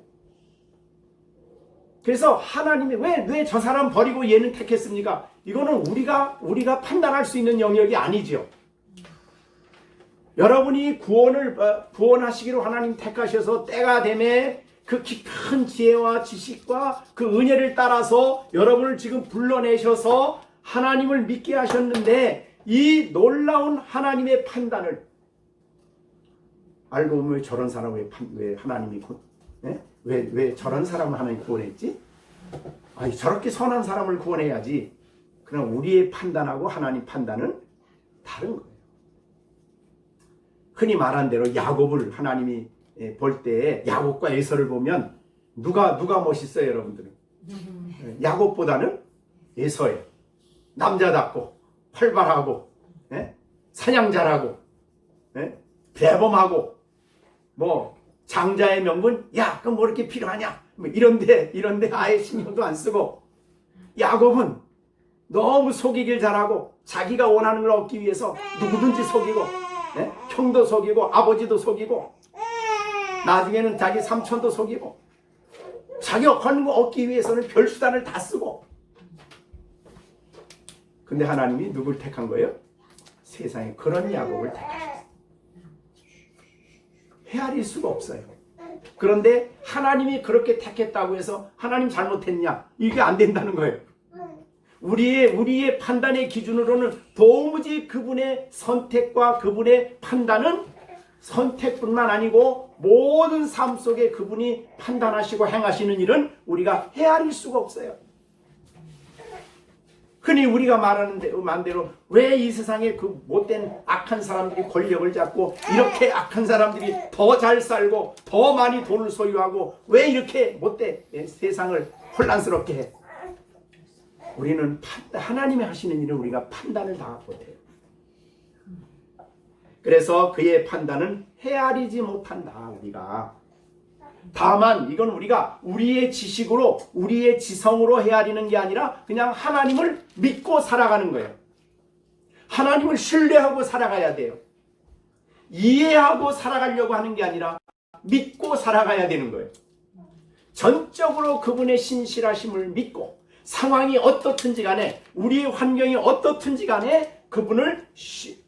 그래서 하나님이 왜 저 사람 버리고 얘는 택했습니까? 이거는 우리가 판단할 수 있는 영역이 아니죠. 여러분이 구원하시기로 하나님 택하셔서 때가 되매 그 깊은 지혜와 지식과 그 은혜를 따라서 여러분을 지금 불러내셔서 하나님을 믿게 하셨는데 이 놀라운 하나님의 판단을 알고 보면 왜 저런 사람을 왜 하나님이 왜 저런 사람을 하나님 구원했지? 아니, 저렇게 선한 사람을 구원해야지. 그럼 우리의 판단하고 하나님 판단은 다른 거예요. 흔히 말한 대로 야곱을 하나님이 볼 때 야곱과 에서를 보면 누가 멋있어요, 여러분들은? 야곱보다는 에서예요. 남자답고 활발하고 사냥 잘하고 대범하고 뭐 장자의 명분 그럼 뭐 이렇게 필요하냐 뭐 이런데 아예 신경도 안 쓰고 야곱은 너무 속이길 잘하고 자기가 원하는 걸 얻기 위해서 누구든지 속이고 형도 속이고 아버지도 속이고 나중에는 자기 삼촌도 속이고 자기가 하는 거 얻기 위해서는 별수단을 다 쓰고 근데 하나님이 누굴 택한 거예요? 세상에 그런 야곱을 택하셨어요. 헤아릴 수가 없어요. 그런데 하나님이 그렇게 택했다고 해서 하나님 잘못했냐? 이게 안 된다는 거예요. 우리의 판단의 기준으로는 도무지 그분의 선택과 그분의 판단은 선택뿐만 아니고 모든 삶 속에 그분이 판단하시고 행하시는 일은 우리가 헤아릴 수가 없어요. 흔히 우리가 말하는 대로 왜 이 세상에 그 못된 악한 사람들이 권력을 잡고 이렇게 악한 사람들이 더 잘 살고 더 많이 돈을 소유하고 왜 이렇게 못돼 세상을 혼란스럽게 해? 우리는 하나님이 하시는 일을 우리가 판단을 다 못해요. 그래서 그의 판단은 헤아리지 못한다. 우리가 다만 이건 우리가 우리의 지식으로 우리의 지성으로 헤아리는 게 아니라 그냥 하나님을 믿고 살아가는 거예요. 하나님을 신뢰하고 살아가야 돼요. 이해하고 살아가려고 하는 게 아니라 믿고 살아가야 되는 거예요. 전적으로 그분의 신실하심을 믿고 상황이 어떻든지 간에 우리의 환경이 어떻든지 간에 그분을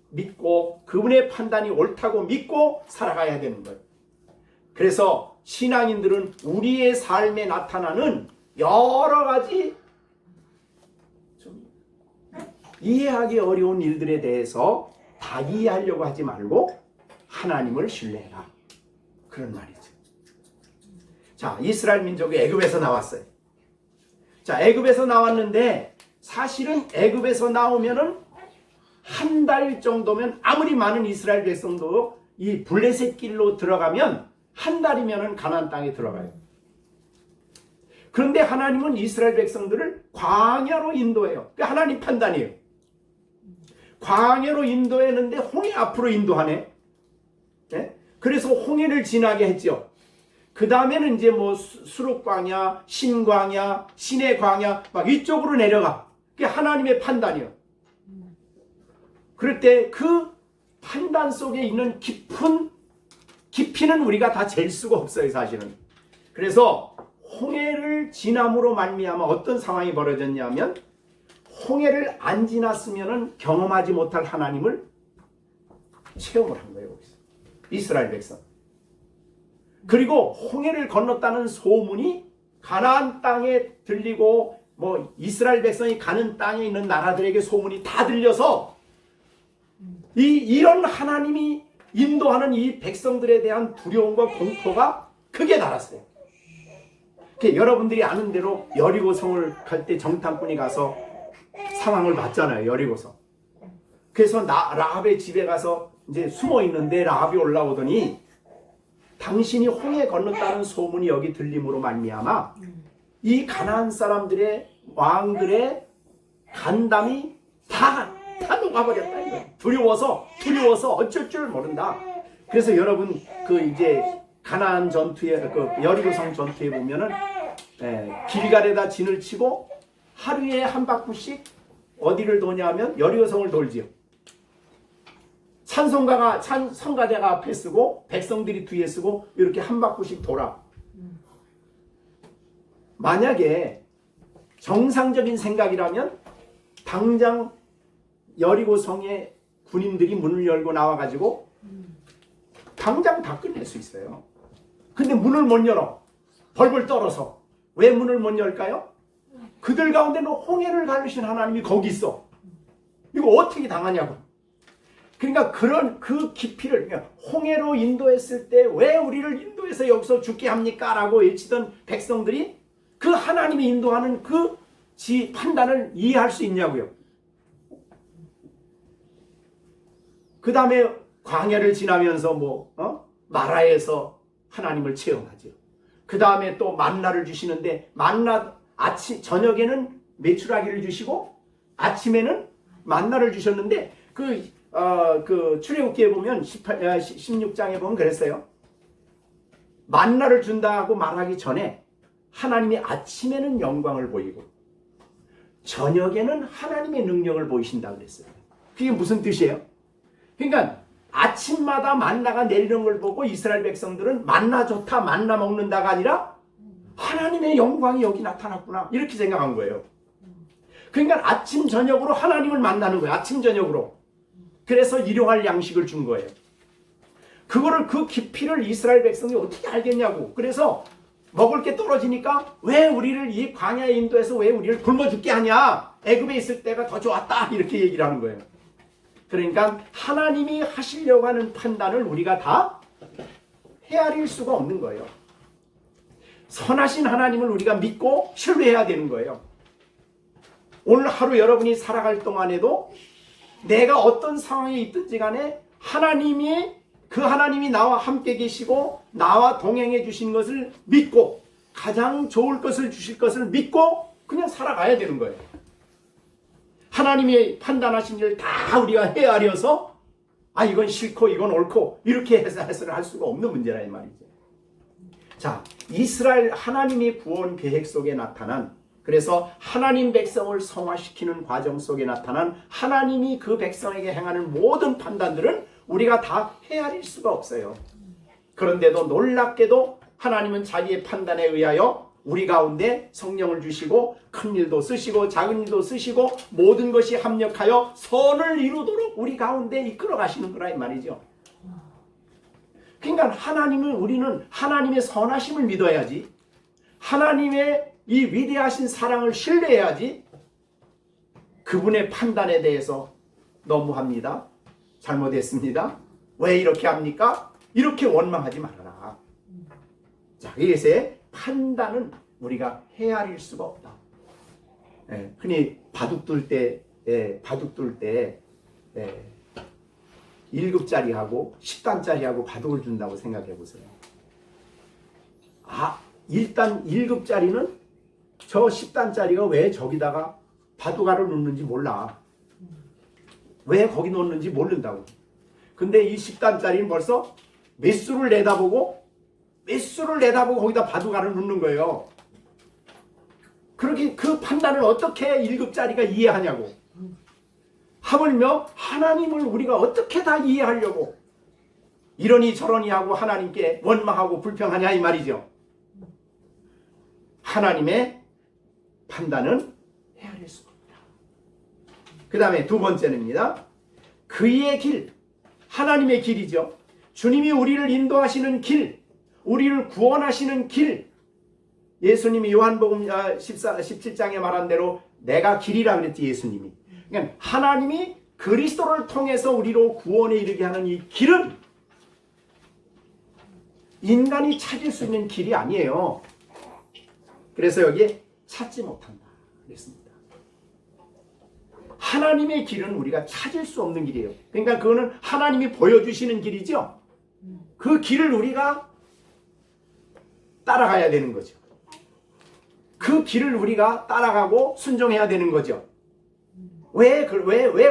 믿고 그분의 판단이 옳다고 믿고 살아가야 되는 거예요. 그래서 신앙인들은 우리의 삶에 나타나는 여러 가지 좀 이해하기 어려운 일들에 대해서 다 이해하려고 하지 말고 하나님을 신뢰해라. 그런 말이죠. 자, 이스라엘 민족이 애굽에서 나왔어요. 자, 애굽에서 나왔는데 사실은 애굽에서 나오면은 한 달 정도면 아무리 많은 이스라엘 백성도 이 블레셋 길로 들어가면 한 달이면은 가나안 땅에 들어가요. 그런데 하나님은 이스라엘 백성들을 광야로 인도해요. 그게 하나님 판단이에요. 광야로 인도했는데 홍해 앞으로 인도하네. 네? 그래서 홍해를 지나게 했죠. 그 다음에는 이제 뭐 수륙광야, 신광야, 신의 광야 막 이쪽으로 내려가. 그게 하나님의 판단이에요. 그럴 때 그 판단 속에 있는 깊이는 우리가 다 잴 수가 없어요, 사실은. 그래서 홍해를 지남으로 말미암아 어떤 상황이 벌어졌냐면 홍해를 안 지났으면은 경험하지 못할 하나님을 체험을 한 거예요. 이스라엘 백성. 그리고 홍해를 건넜다는 소문이 가나안 땅에 들리고 뭐 이스라엘 백성이 가는 땅에 있는 나라들에게 소문이 다 들려서 이런 하나님이 인도하는 이 백성들에 대한 두려움과 공포가 크게 달았어요. 여러분들이 아는 대로 여리고성을 갈 때 정탐꾼이 가서 상황을 봤잖아요. 여리고성. 그래서 라합의 집에 가서 이제 숨어 있는데 라합이 올라오더니 당신이 홍해 건넜다는 소문이 여기 들림으로 말미암아 이 가나안 사람들의 왕들의 간담이 다 녹아버렸다 이거. 두려워서 어쩔 줄 모른다. 그래서 여러분 그 이제 가나안 전투에 그 여리고성 전투에 보면은 길갈에다 진을 치고 하루에 한 바퀴씩 어디를 도냐면 여리고성을 돌지요. 성가대가 앞에 쓰고 백성들이 뒤에 쓰고 이렇게 한 바퀴씩 돌아. 만약에 정상적인 생각이라면 당장 여리고성의 군인들이 문을 열고 나와가지고 당장 다 끝낼 수 있어요. 근데 문을 못 열어. 벌벌 떨어서. 왜 문을 못 열까요? 그들 가운데는 홍해를 가르신 하나님이 거기 있어. 이거 어떻게 당하냐고. 그러니까 그런 그 깊이를 홍해로 인도했을 때 왜 우리를 인도해서 여기서 죽게 합니까? 라고 외치던 백성들이 그 하나님이 인도하는 그 판단을 이해할 수 있냐고요. 그 다음에 광야를 지나면서 마라에서 하나님을 체험하죠. 그 다음에 또 만나를 주시는데 저녁에는 메추라기를 주시고 아침에는 만나를 주셨는데 그 출애굽기에 보면 16장에 보면 그랬어요. 만나를 준다고 말하기 전에 하나님이 아침에는 영광을 보이고 저녁에는 하나님의 능력을 보이신다 그랬어요. 그게 무슨 뜻이에요? 그러니까 아침마다 만나가 내리는 걸 보고 이스라엘 백성들은 만나 좋다, 만나 먹는다가 아니라 하나님의 영광이 여기 나타났구나 이렇게 생각한 거예요. 그러니까 아침 저녁으로 하나님을 만나는 거예요. 아침 저녁으로. 그래서 일용할 양식을 준 거예요. 그 깊이를 이스라엘 백성이 어떻게 알겠냐고. 그래서 먹을 게 떨어지니까 왜 우리를 이 광야에 인도해서 왜 우리를 굶어 죽게 하냐. 애굽에 있을 때가 더 좋았다 이렇게 얘기를 하는 거예요. 그러니까 하나님이 하시려고 하는 판단을 우리가 다 헤아릴 수가 없는 거예요. 선하신 하나님을 우리가 믿고 신뢰해야 되는 거예요. 오늘 하루 여러분이 살아갈 동안에도 내가 어떤 상황에 있든지 간에 그 하나님이 나와 함께 계시고 나와 동행해 주신 것을 믿고 가장 좋을 것을 주실 것을 믿고 그냥 살아가야 되는 거예요. 하나님이 판단하신 일 다 우리가 헤아려서 이건 싫고 이건 옳고 이렇게 해석을 할 수가 없는 문제라 이 말이죠. 자, 이스라엘 하나님이 구원 계획 속에 나타난 그래서 하나님 백성을 성화시키는 과정 속에 나타난 하나님이 그 백성에게 행하는 모든 판단들은 우리가 다 헤아릴 수가 없어요. 그런데도 놀랍게도 하나님은 자기의 판단에 의하여 우리 가운데 성령을 주시고 큰 일도 쓰시고 작은 일도 쓰시고 모든 것이 합력하여 선을 이루도록 우리 가운데 이끌어 가시는 거라 이 말이죠. 그러니까 우리는 하나님의 선하심을 믿어야지, 하나님의 이 위대하신 사랑을 신뢰해야지. 그분의 판단에 대해서 너무합니다, 잘못했습니다, 왜 이렇게 합니까? 이렇게 원망하지 말아라. 자, 그래서 판단은 우리가 헤아릴 수가 없다. 흔히 바둑 둘 때 1급짜리하고 10단짜리하고 바둑을 준다고 생각해 보세요. 일단 1급짜리는 저 10단짜리가 왜 저기다가 바둑알을 놓는지 몰라. 왜 거기 놓는지 모른다고. 근데 이 10단짜리는 벌써 매수를 내다보고 거기다 바둑알을 놓는 거예요. 그렇게 그 판단을 어떻게 1급짜리가 이해하냐고. 하물며 하나님을 우리가 어떻게 다 이해하려고 이러니 저러니 하고 하나님께 원망하고 불평하냐 이 말이죠. 하나님의 판단은 헤아릴 수가 없다. 그 다음에 두 번째는입니다. 그의 길, 하나님의 길이죠. 주님이 우리를 인도하시는 길, 우리를 구원하시는 길. 예수님이 요한복음 17장에 말한 대로 내가 길이라 그랬지, 예수님이. 그러니까 하나님이 그리스도를 통해서 우리로 구원에 이르게 하는 이 길은 인간이 찾을 수 있는 길이 아니에요. 그래서 여기에 찾지 못한다 그랬습니다. 하나님의 길은 우리가 찾을 수 없는 길이에요. 그러니까 그거는 하나님이 보여주시는 길이죠. 그 길을 우리가 따라가야 되는 거죠. 그 길을 우리가 따라가고 순종해야 되는 거죠. 왜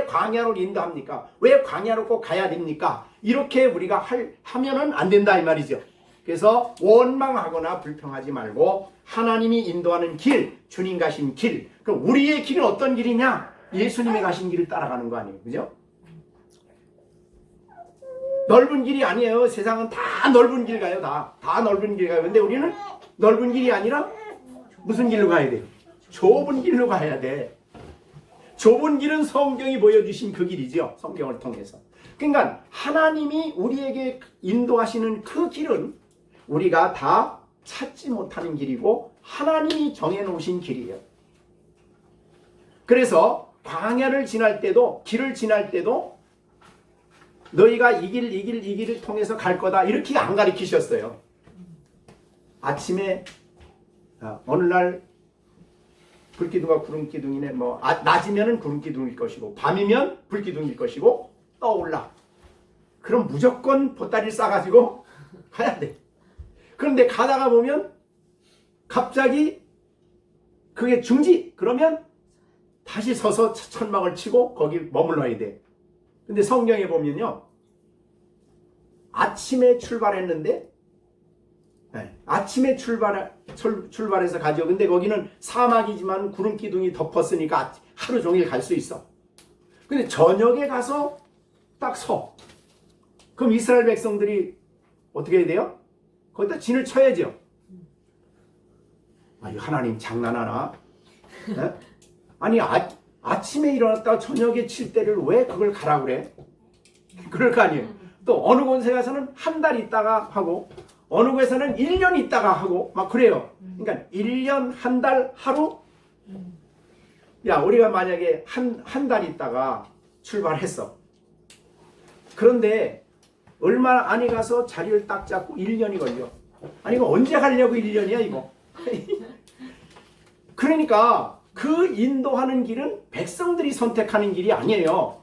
광야로 인도합니까? 왜 광야로 꼭 가야 됩니까? 이렇게 우리가 하면은 안 된다 이 말이죠. 그래서 원망하거나 불평하지 말고 하나님이 인도하는 길, 주님 가신 길. 그럼 우리의 길은 어떤 길이냐? 예수님이 가신 길을 따라가는 거 아니에요, 그죠? 넓은 길이 아니에요. 세상은 다 넓은 길 가요, 다 넓은 길 가요. 근데 우리는 넓은 길이 아니라 무슨 길로 가야 돼요? 좁은 길로 가야 돼. 좁은 길은 성경이 보여주신 그 길이죠. 성경을 통해서. 그러니까 하나님이 우리에게 인도하시는 그 길은 우리가 다 찾지 못하는 길이고 하나님이 정해놓으신 길이에요. 그래서 광야를 지날 때도, 길을 지날 때도 너희가 이 길을 통해서 갈 거다 이렇게 안 가르치셨어요. 아침에 어느 날 불기둥과 구름기둥이네, 낮이면은 구름기둥일 것이고 밤이면 불기둥일 것이고 떠올라. 그럼 무조건 보따리를 싸가지고 가야 돼. 그런데 가다가 보면 갑자기 그게 중지. 그러면 다시 서서 천막을 치고 거기 머물러야 돼. 근데 성경에 보면요, 아침에 출발했는데 아침에 출발해서 가죠. 근데 거기는 사막이지만 구름기둥이 덮었으니까 하루 종일 갈 수 있어. 근데 저녁에 가서 딱 서. 그럼 이스라엘 백성들이 어떻게 해야 돼요? 거기다 진을 쳐야죠. 아니, 하나님 장난하나? 네? 아니, 아침에 일어났다가 저녁에 칠 때를 왜 그걸 가라 그래? 그럴 거 아니에요. 또 어느 곳에 가서는 한 달 있다가 하고 어느 곳에서는 1년 있다가 하고 막 그래요. 그러니까 1년, 한 달, 하루. 야, 우리가 만약에 한 달 있다가 출발했어. 그런데 얼마 안에 가서 자리를 딱 잡고 1년이 걸려. 아니, 이거 언제 가려고 1년이야 이거. 그러니까 그 인도하는 길은 백성들이 선택하는 길이 아니에요.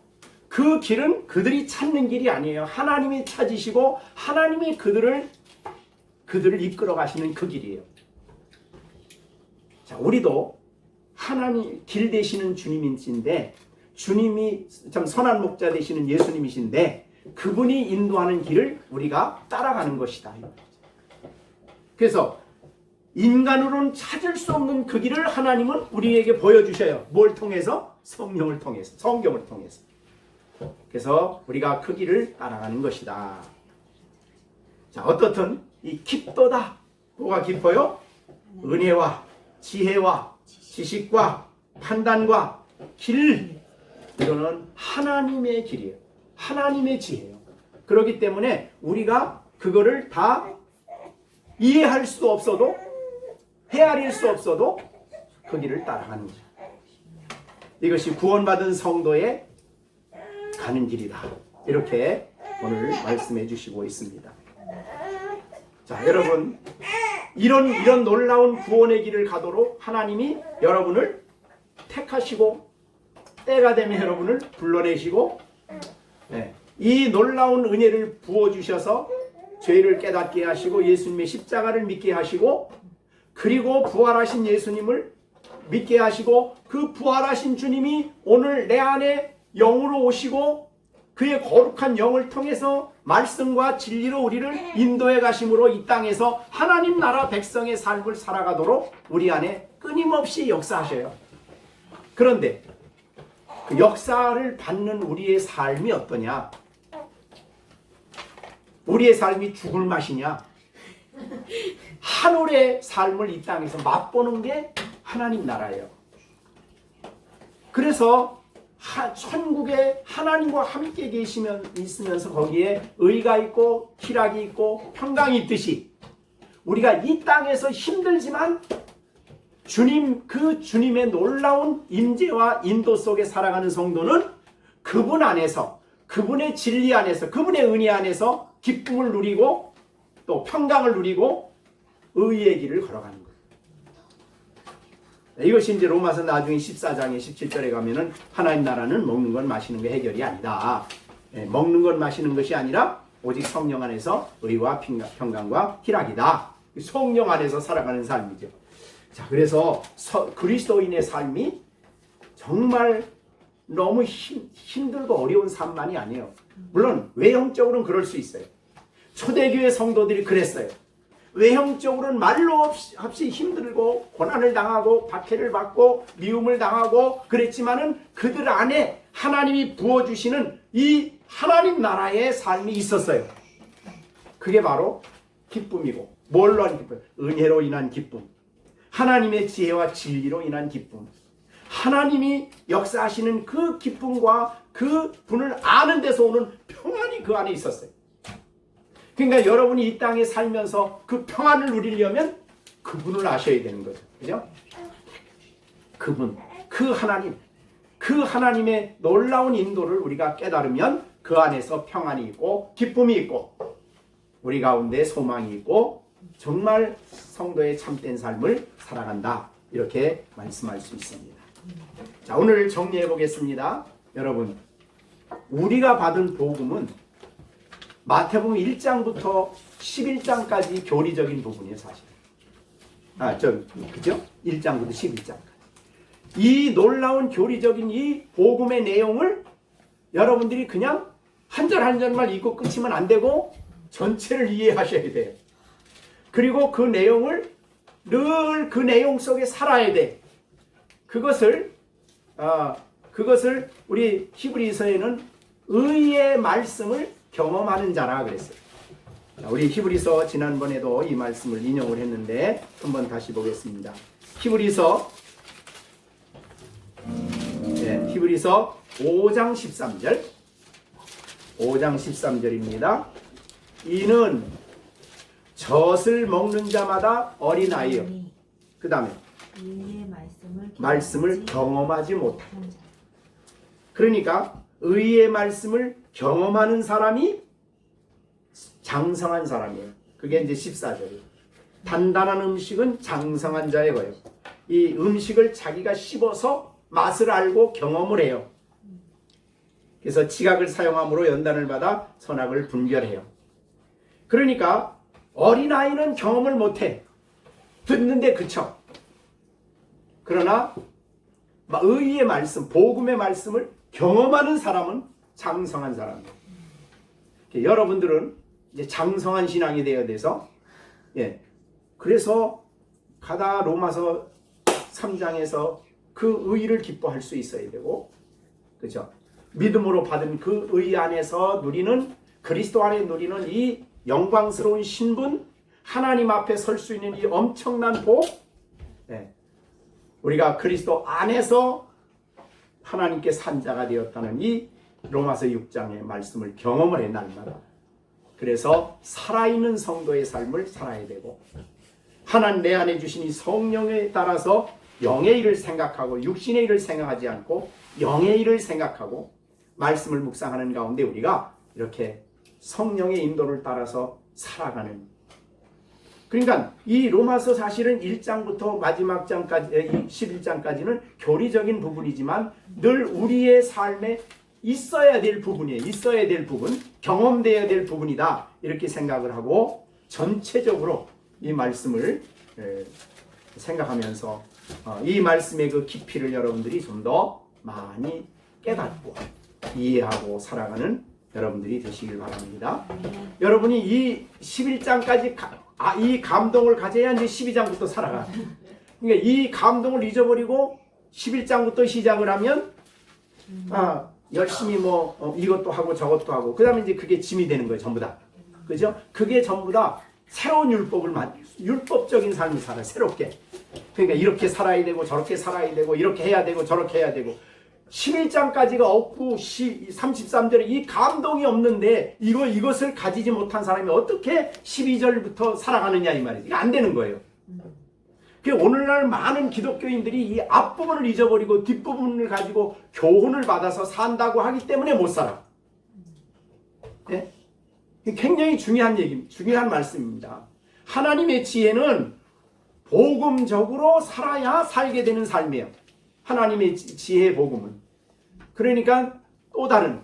그 길은 그들이 찾는 길이 아니에요. 하나님이 찾으시고 하나님이 그들을 이끌어 가시는 그 길이에요. 자, 우리도 하나님 길 되시는 주님이신데, 주님이 참 선한 목자 되시는 예수님이신데 그분이 인도하는 길을 우리가 따라가는 것이다. 그래서 인간으로는 찾을 수 없는 그 길을 하나님은 우리에게 보여주셔요. 뭘 통해서? 성령을 통해서, 성경을 통해서. 그래서 우리가 그 길을 따라가는 것이다. 자, 어떻든 이 깊도다. 뭐가 깊어요? 은혜와 지혜와 지식과 판단과 길. 이거는 하나님의 길이에요. 하나님의 지혜예요. 그렇기 때문에 우리가 그거를 다 이해할 수 없어도, 헤아릴 수 없어도 그 길을 따라가는 거죠. 이것이 구원받은 성도의 가는 길이다. 이렇게 오늘 말씀해 주시고 있습니다. 자, 여러분, 이런 놀라운 구원의 길을 가도록 하나님이 여러분을 택하시고 때가 되면 여러분을 불러내시고, 이 놀라운 은혜를 부어주셔서 죄를 깨닫게 하시고 예수님의 십자가를 믿게 하시고, 그리고 부활하신 예수님을 믿게 하시고, 그 부활하신 주님이 오늘 내 안에 영으로 오시고 그의 거룩한 영을 통해서 말씀과 진리로 우리를 인도해 가심으로 이 땅에서 하나님 나라 백성의 삶을 살아가도록 우리 안에 끊임없이 역사하셔요. 그런데 그 역사를 받는 우리의 삶이 어떠냐? 우리의 삶이 죽을 맛이냐? 한올의 삶을 이 땅에서 맛보는 게 하나님 나라예요. 그래서 천국에 하나님과 함께 있으면서 거기에 의가 있고 희락이 있고 평강이 있듯이 우리가 이 땅에서 힘들지만 주님의 놀라운 임재와 인도 속에 살아가는 성도는 그분 안에서, 그분의 진리 안에서, 그분의 은혜 안에서 기쁨을 누리고 또 평강을 누리고 의의 길을 걸어가는 거예요. 이것이 이제 로마서 나중에 14장에 17절에 가면은 하나님 나라는 먹는 것 마시는 게 해결이 아니다. 먹는 것 마시는 것이 아니라 오직 성령 안에서 의와 평강과 희락이다. 성령 안에서 살아가는 삶이죠. 자, 그래서 그리스도인의 삶이 정말 너무 힘들고 어려운 삶만이 아니에요. 물론 외형적으로는 그럴 수 있어요. 초대교회 성도들이 그랬어요. 외형적으로는 말로 없이 힘들고 고난을 당하고 박해를 받고 미움을 당하고 그랬지만은 그들 안에 하나님이 부어주시는 이 하나님 나라의 삶이 있었어요. 그게 바로 기쁨이고, 뭘로 한 기쁨? 은혜로 인한 기쁨, 하나님의 지혜와 진리로 인한 기쁨, 하나님이 역사하시는 그 기쁨과 그 분을 아는 데서 오는 평안이 그 안에 있었어요. 그러니까 여러분이 이 땅에 살면서 그 평안을 누리려면 그분을 아셔야 되는 거죠. 그죠? 그분, 그 하나님, 그 하나님의 놀라운 인도를 우리가 깨달으면 그 안에서 평안이 있고 기쁨이 있고 우리 가운데 소망이 있고 정말 성도의 참된 삶을 살아간다. 이렇게 말씀할 수 있습니다. 자, 오늘 정리해 보겠습니다. 여러분, 우리가 받은 복음은 마태복음 1장부터 11장까지 교리적인 부분이에요, 사실. 그죠? 1장부터 11장까지. 이 놀라운 교리적인 이 복음의 내용을 여러분들이 그냥 한 절 한 절만 읽고 끝이면 안 되고 전체를 이해하셔야 돼요. 그리고 그 내용을 늘 그 내용 속에 살아야 돼. 그것을 우리 히브리서에는 의의 말씀을 경험하는 자라 그랬어요. 자, 우리 히브리서 지난번에도 이 말씀을 인용을 했는데 한번 다시 보겠습니다. 히브리서 5장 13절 5장 13절입니다. 이는 젖을 먹는 자마다 어린아이요. 그 다음에 말씀을 경험하지 못한 자. 그러니까 의의 말씀을 경험하는 사람이 장성한 사람이에요. 그게 이제 14절이에요. 단단한 음식은 장성한 자의 거예요. 이 음식을 자기가 씹어서 맛을 알고 경험을 해요. 그래서 지각을 사용함으로 연단을 받아 선악을 분별해요. 그러니까 어린아이는 경험을 못해. 듣는데 그쳐. 그러나 의의 말씀, 복음의 말씀을 경험하는 사람은 장성한 사람이에요. 여러분들은 이제 장성한 신앙이 되어야 돼서, 그래서 가다 로마서 3장에서 그 의를 기뻐할 수 있어야 되고, 그렇죠? 믿음으로 받은 그 의 안에서 누리는, 그리스도 안에 누리는 이 영광스러운 신분, 하나님 앞에 설 수 있는 이 엄청난 복, 우리가 그리스도 안에서 하나님께 산자가 되었다는 이 로마서 6장의 말씀을 경험을 해, 날마다. 그래서 살아있는 성도의 삶을 살아야 되고, 하나님 내 안에 주신 이 성령에 따라서 영의 일을 생각하고 육신의 일을 생각하지 않고 영의 일을 생각하고 말씀을 묵상하는 가운데 우리가 이렇게 성령의 인도를 따라서 살아가는, 그러니까 이 로마서 사실은 1장부터 마지막 장까지 11장까지는 교리적인 부분이지만 늘 우리의 삶에 있어야 될 부분이에요. 있어야 될 부분, 경험되어야 될 부분이다, 이렇게 생각을 하고 전체적으로 이 말씀을 생각하면서 이 말씀의 그 깊이를 여러분들이 좀 더 많이 깨닫고 이해하고 살아가는 여러분들이 되시길 바랍니다. 여러분이 이 11장까지 이 감동을 가져야 이제 12장부터 살아가. 그러니까 이 감동을 잊어버리고 11장부터 시작을 하면 열심히 이것도 하고 저것도 하고 그 다음에 이제 그게 짐이 되는 거예요. 전부 다. 그죠? 그게 전부 다 새로운 율법적인 삶을 살아요. 새롭게. 그러니까 이렇게 살아야 되고 저렇게 살아야 되고 이렇게 해야 되고 저렇게 해야 되고 11장까지가 없고 33절에 이 감동이 없는데 이것을 가지지 못한 사람이 어떻게 12절부터 살아가느냐 이 말이지. 안 되는 거예요. 오늘날 많은 기독교인들이 이 앞부분을 잊어버리고 뒷부분을 가지고 교훈을 받아서 산다고 하기 때문에 못 살아. 네? 굉장히 중요한 말씀입니다. 하나님의 지혜는 복음적으로 살아야 살게 되는 삶이에요. 하나님의 지혜의 복음은. 그러니까 또 다른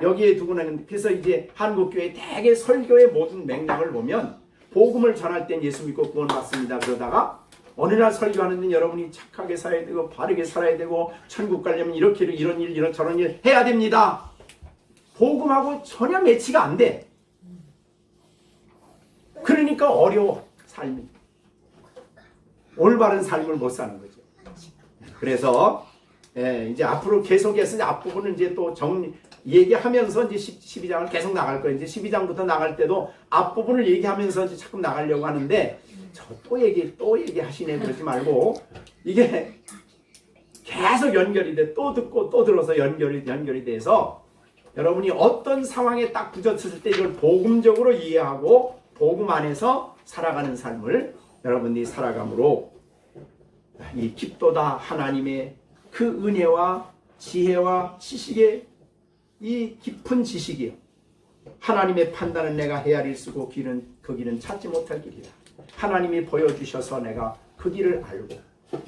여기에 두고 나는, 그래서 이제 한국교회 대개 설교의 모든 맥락을 보면 복음을 전할 땐 예수 믿고 구원 받습니다. 그러다가 어느 날 설교하는 여러분이 착하게 살아야 되고 바르게 살아야 되고 천국 가려면 이렇게 이런 일 저런 일 해야 됩니다. 복음하고 전혀 매치가 안 돼. 그러니까 어려워, 삶이. 올바른 삶을 못 사는 거죠. 그래서 이제 앞으로 계속해서 앞부분은 이제 또 얘기하면서 이제 12장을 계속 나갈 거예요. 이제 12장부터 나갈 때도 앞부분을 얘기하면서 이제 자꾸 나가려고 하는데 또 얘기하시네 그러지 말고 이게 계속 연결이 돼. 또 듣고 또 들어서 연결이 돼서 여러분이 어떤 상황에 딱 부딪혔을 때 이걸 복음적으로 이해하고 복음 안에서 살아가는 삶을 여러분들이 살아감으로 이 깊도다 하나님의 그 은혜와 지혜와 지식의 이 깊은 지식이요. 하나님의 판단은 내가 헤아릴 수고 그 길은 찾지 못할 길이다. 하나님이 보여주셔서 내가 그 길을 알고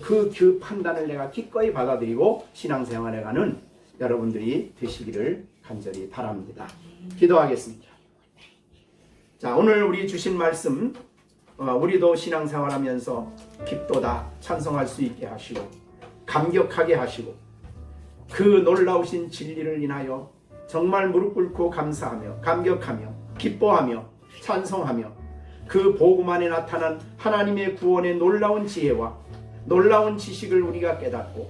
그 판단을 내가 기꺼이 받아들이고 신앙생활에 가는 여러분들이 되시기를 간절히 바랍니다. 기도하겠습니다. 자, 오늘 우리 주신 말씀 우리도 신앙생활하면서 깊도다 찬송할 수 있게 하시고 감격하게 하시고 그 놀라우신 진리를 인하여 정말 무릎 꿇고 감사하며 감격하며 기뻐하며 찬송하며 그 복음 안에 나타난 하나님의 구원의 놀라운 지혜와 놀라운 지식을 우리가 깨닫고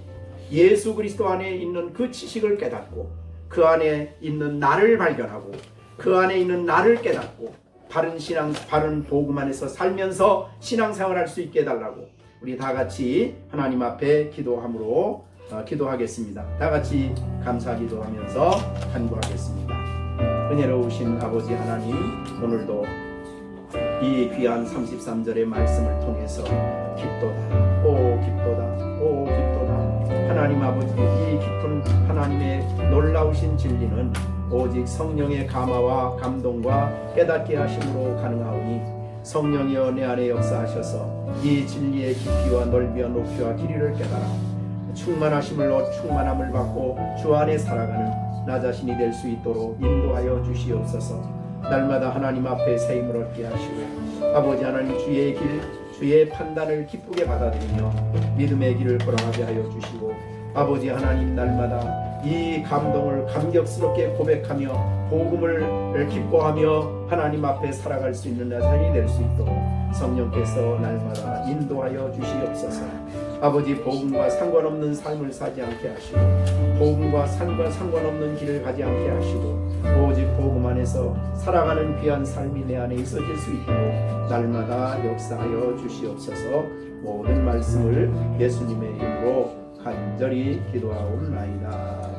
예수 그리스도 안에 있는 그 지식을 깨닫고 그 안에 있는 나를 발견하고 그 안에 있는 나를 깨닫고 바른 신앙, 바른 복음 안에서 살면서 신앙생활할 수 있게 해달라고 우리 다 같이 하나님 앞에 기도함으로 기도하겠습니다. 다 같이 감사 기도하면서 간구하겠습니다. 은혜로우신 아버지 하나님, 오늘도 이 귀한 33절의 말씀을 통해서 깊도다, 오 깊도다, 오 깊도다. 하나님 아버지, 이 깊은 하나님의 놀라우신 진리는 오직 성령의 감화와 감동과 깨닫게 하심으로 가능하오니 성령이여 내 안에 역사하셔서 이 진리의 깊이와 넓이와 높이와 길이를 깨달아 충만하심을 충만함을 받고 주 안에 살아가는 나 자신이 될 수 있도록 인도하여 주시옵소서. 날마다 하나님 앞에 새 힘을 얻게 하시고 아버지 하나님 주의 길 주의 판단을 기쁘게 받아들이며 믿음의 길을 걸어가게 하여 주시고 아버지 하나님 날마다 이 감동을 감격스럽게 고백하며 복음을 기뻐하며 하나님 앞에 살아갈 수 있는 나사람이 될 수 있도록 성령께서 날마다 인도하여 주시옵소서. 아버지 복음과 상관없는 삶을 사지 않게 하시고 복음과 산과 상관없는 길을 가지 않게 하시고 오직 복음 안에서 살아가는 귀한 삶이 내 안에 있어질 수 있도록 날마다 역사하여 주시옵소서. 모든 말씀을 예수님의 이름으로 간절히 기도하옵나이다.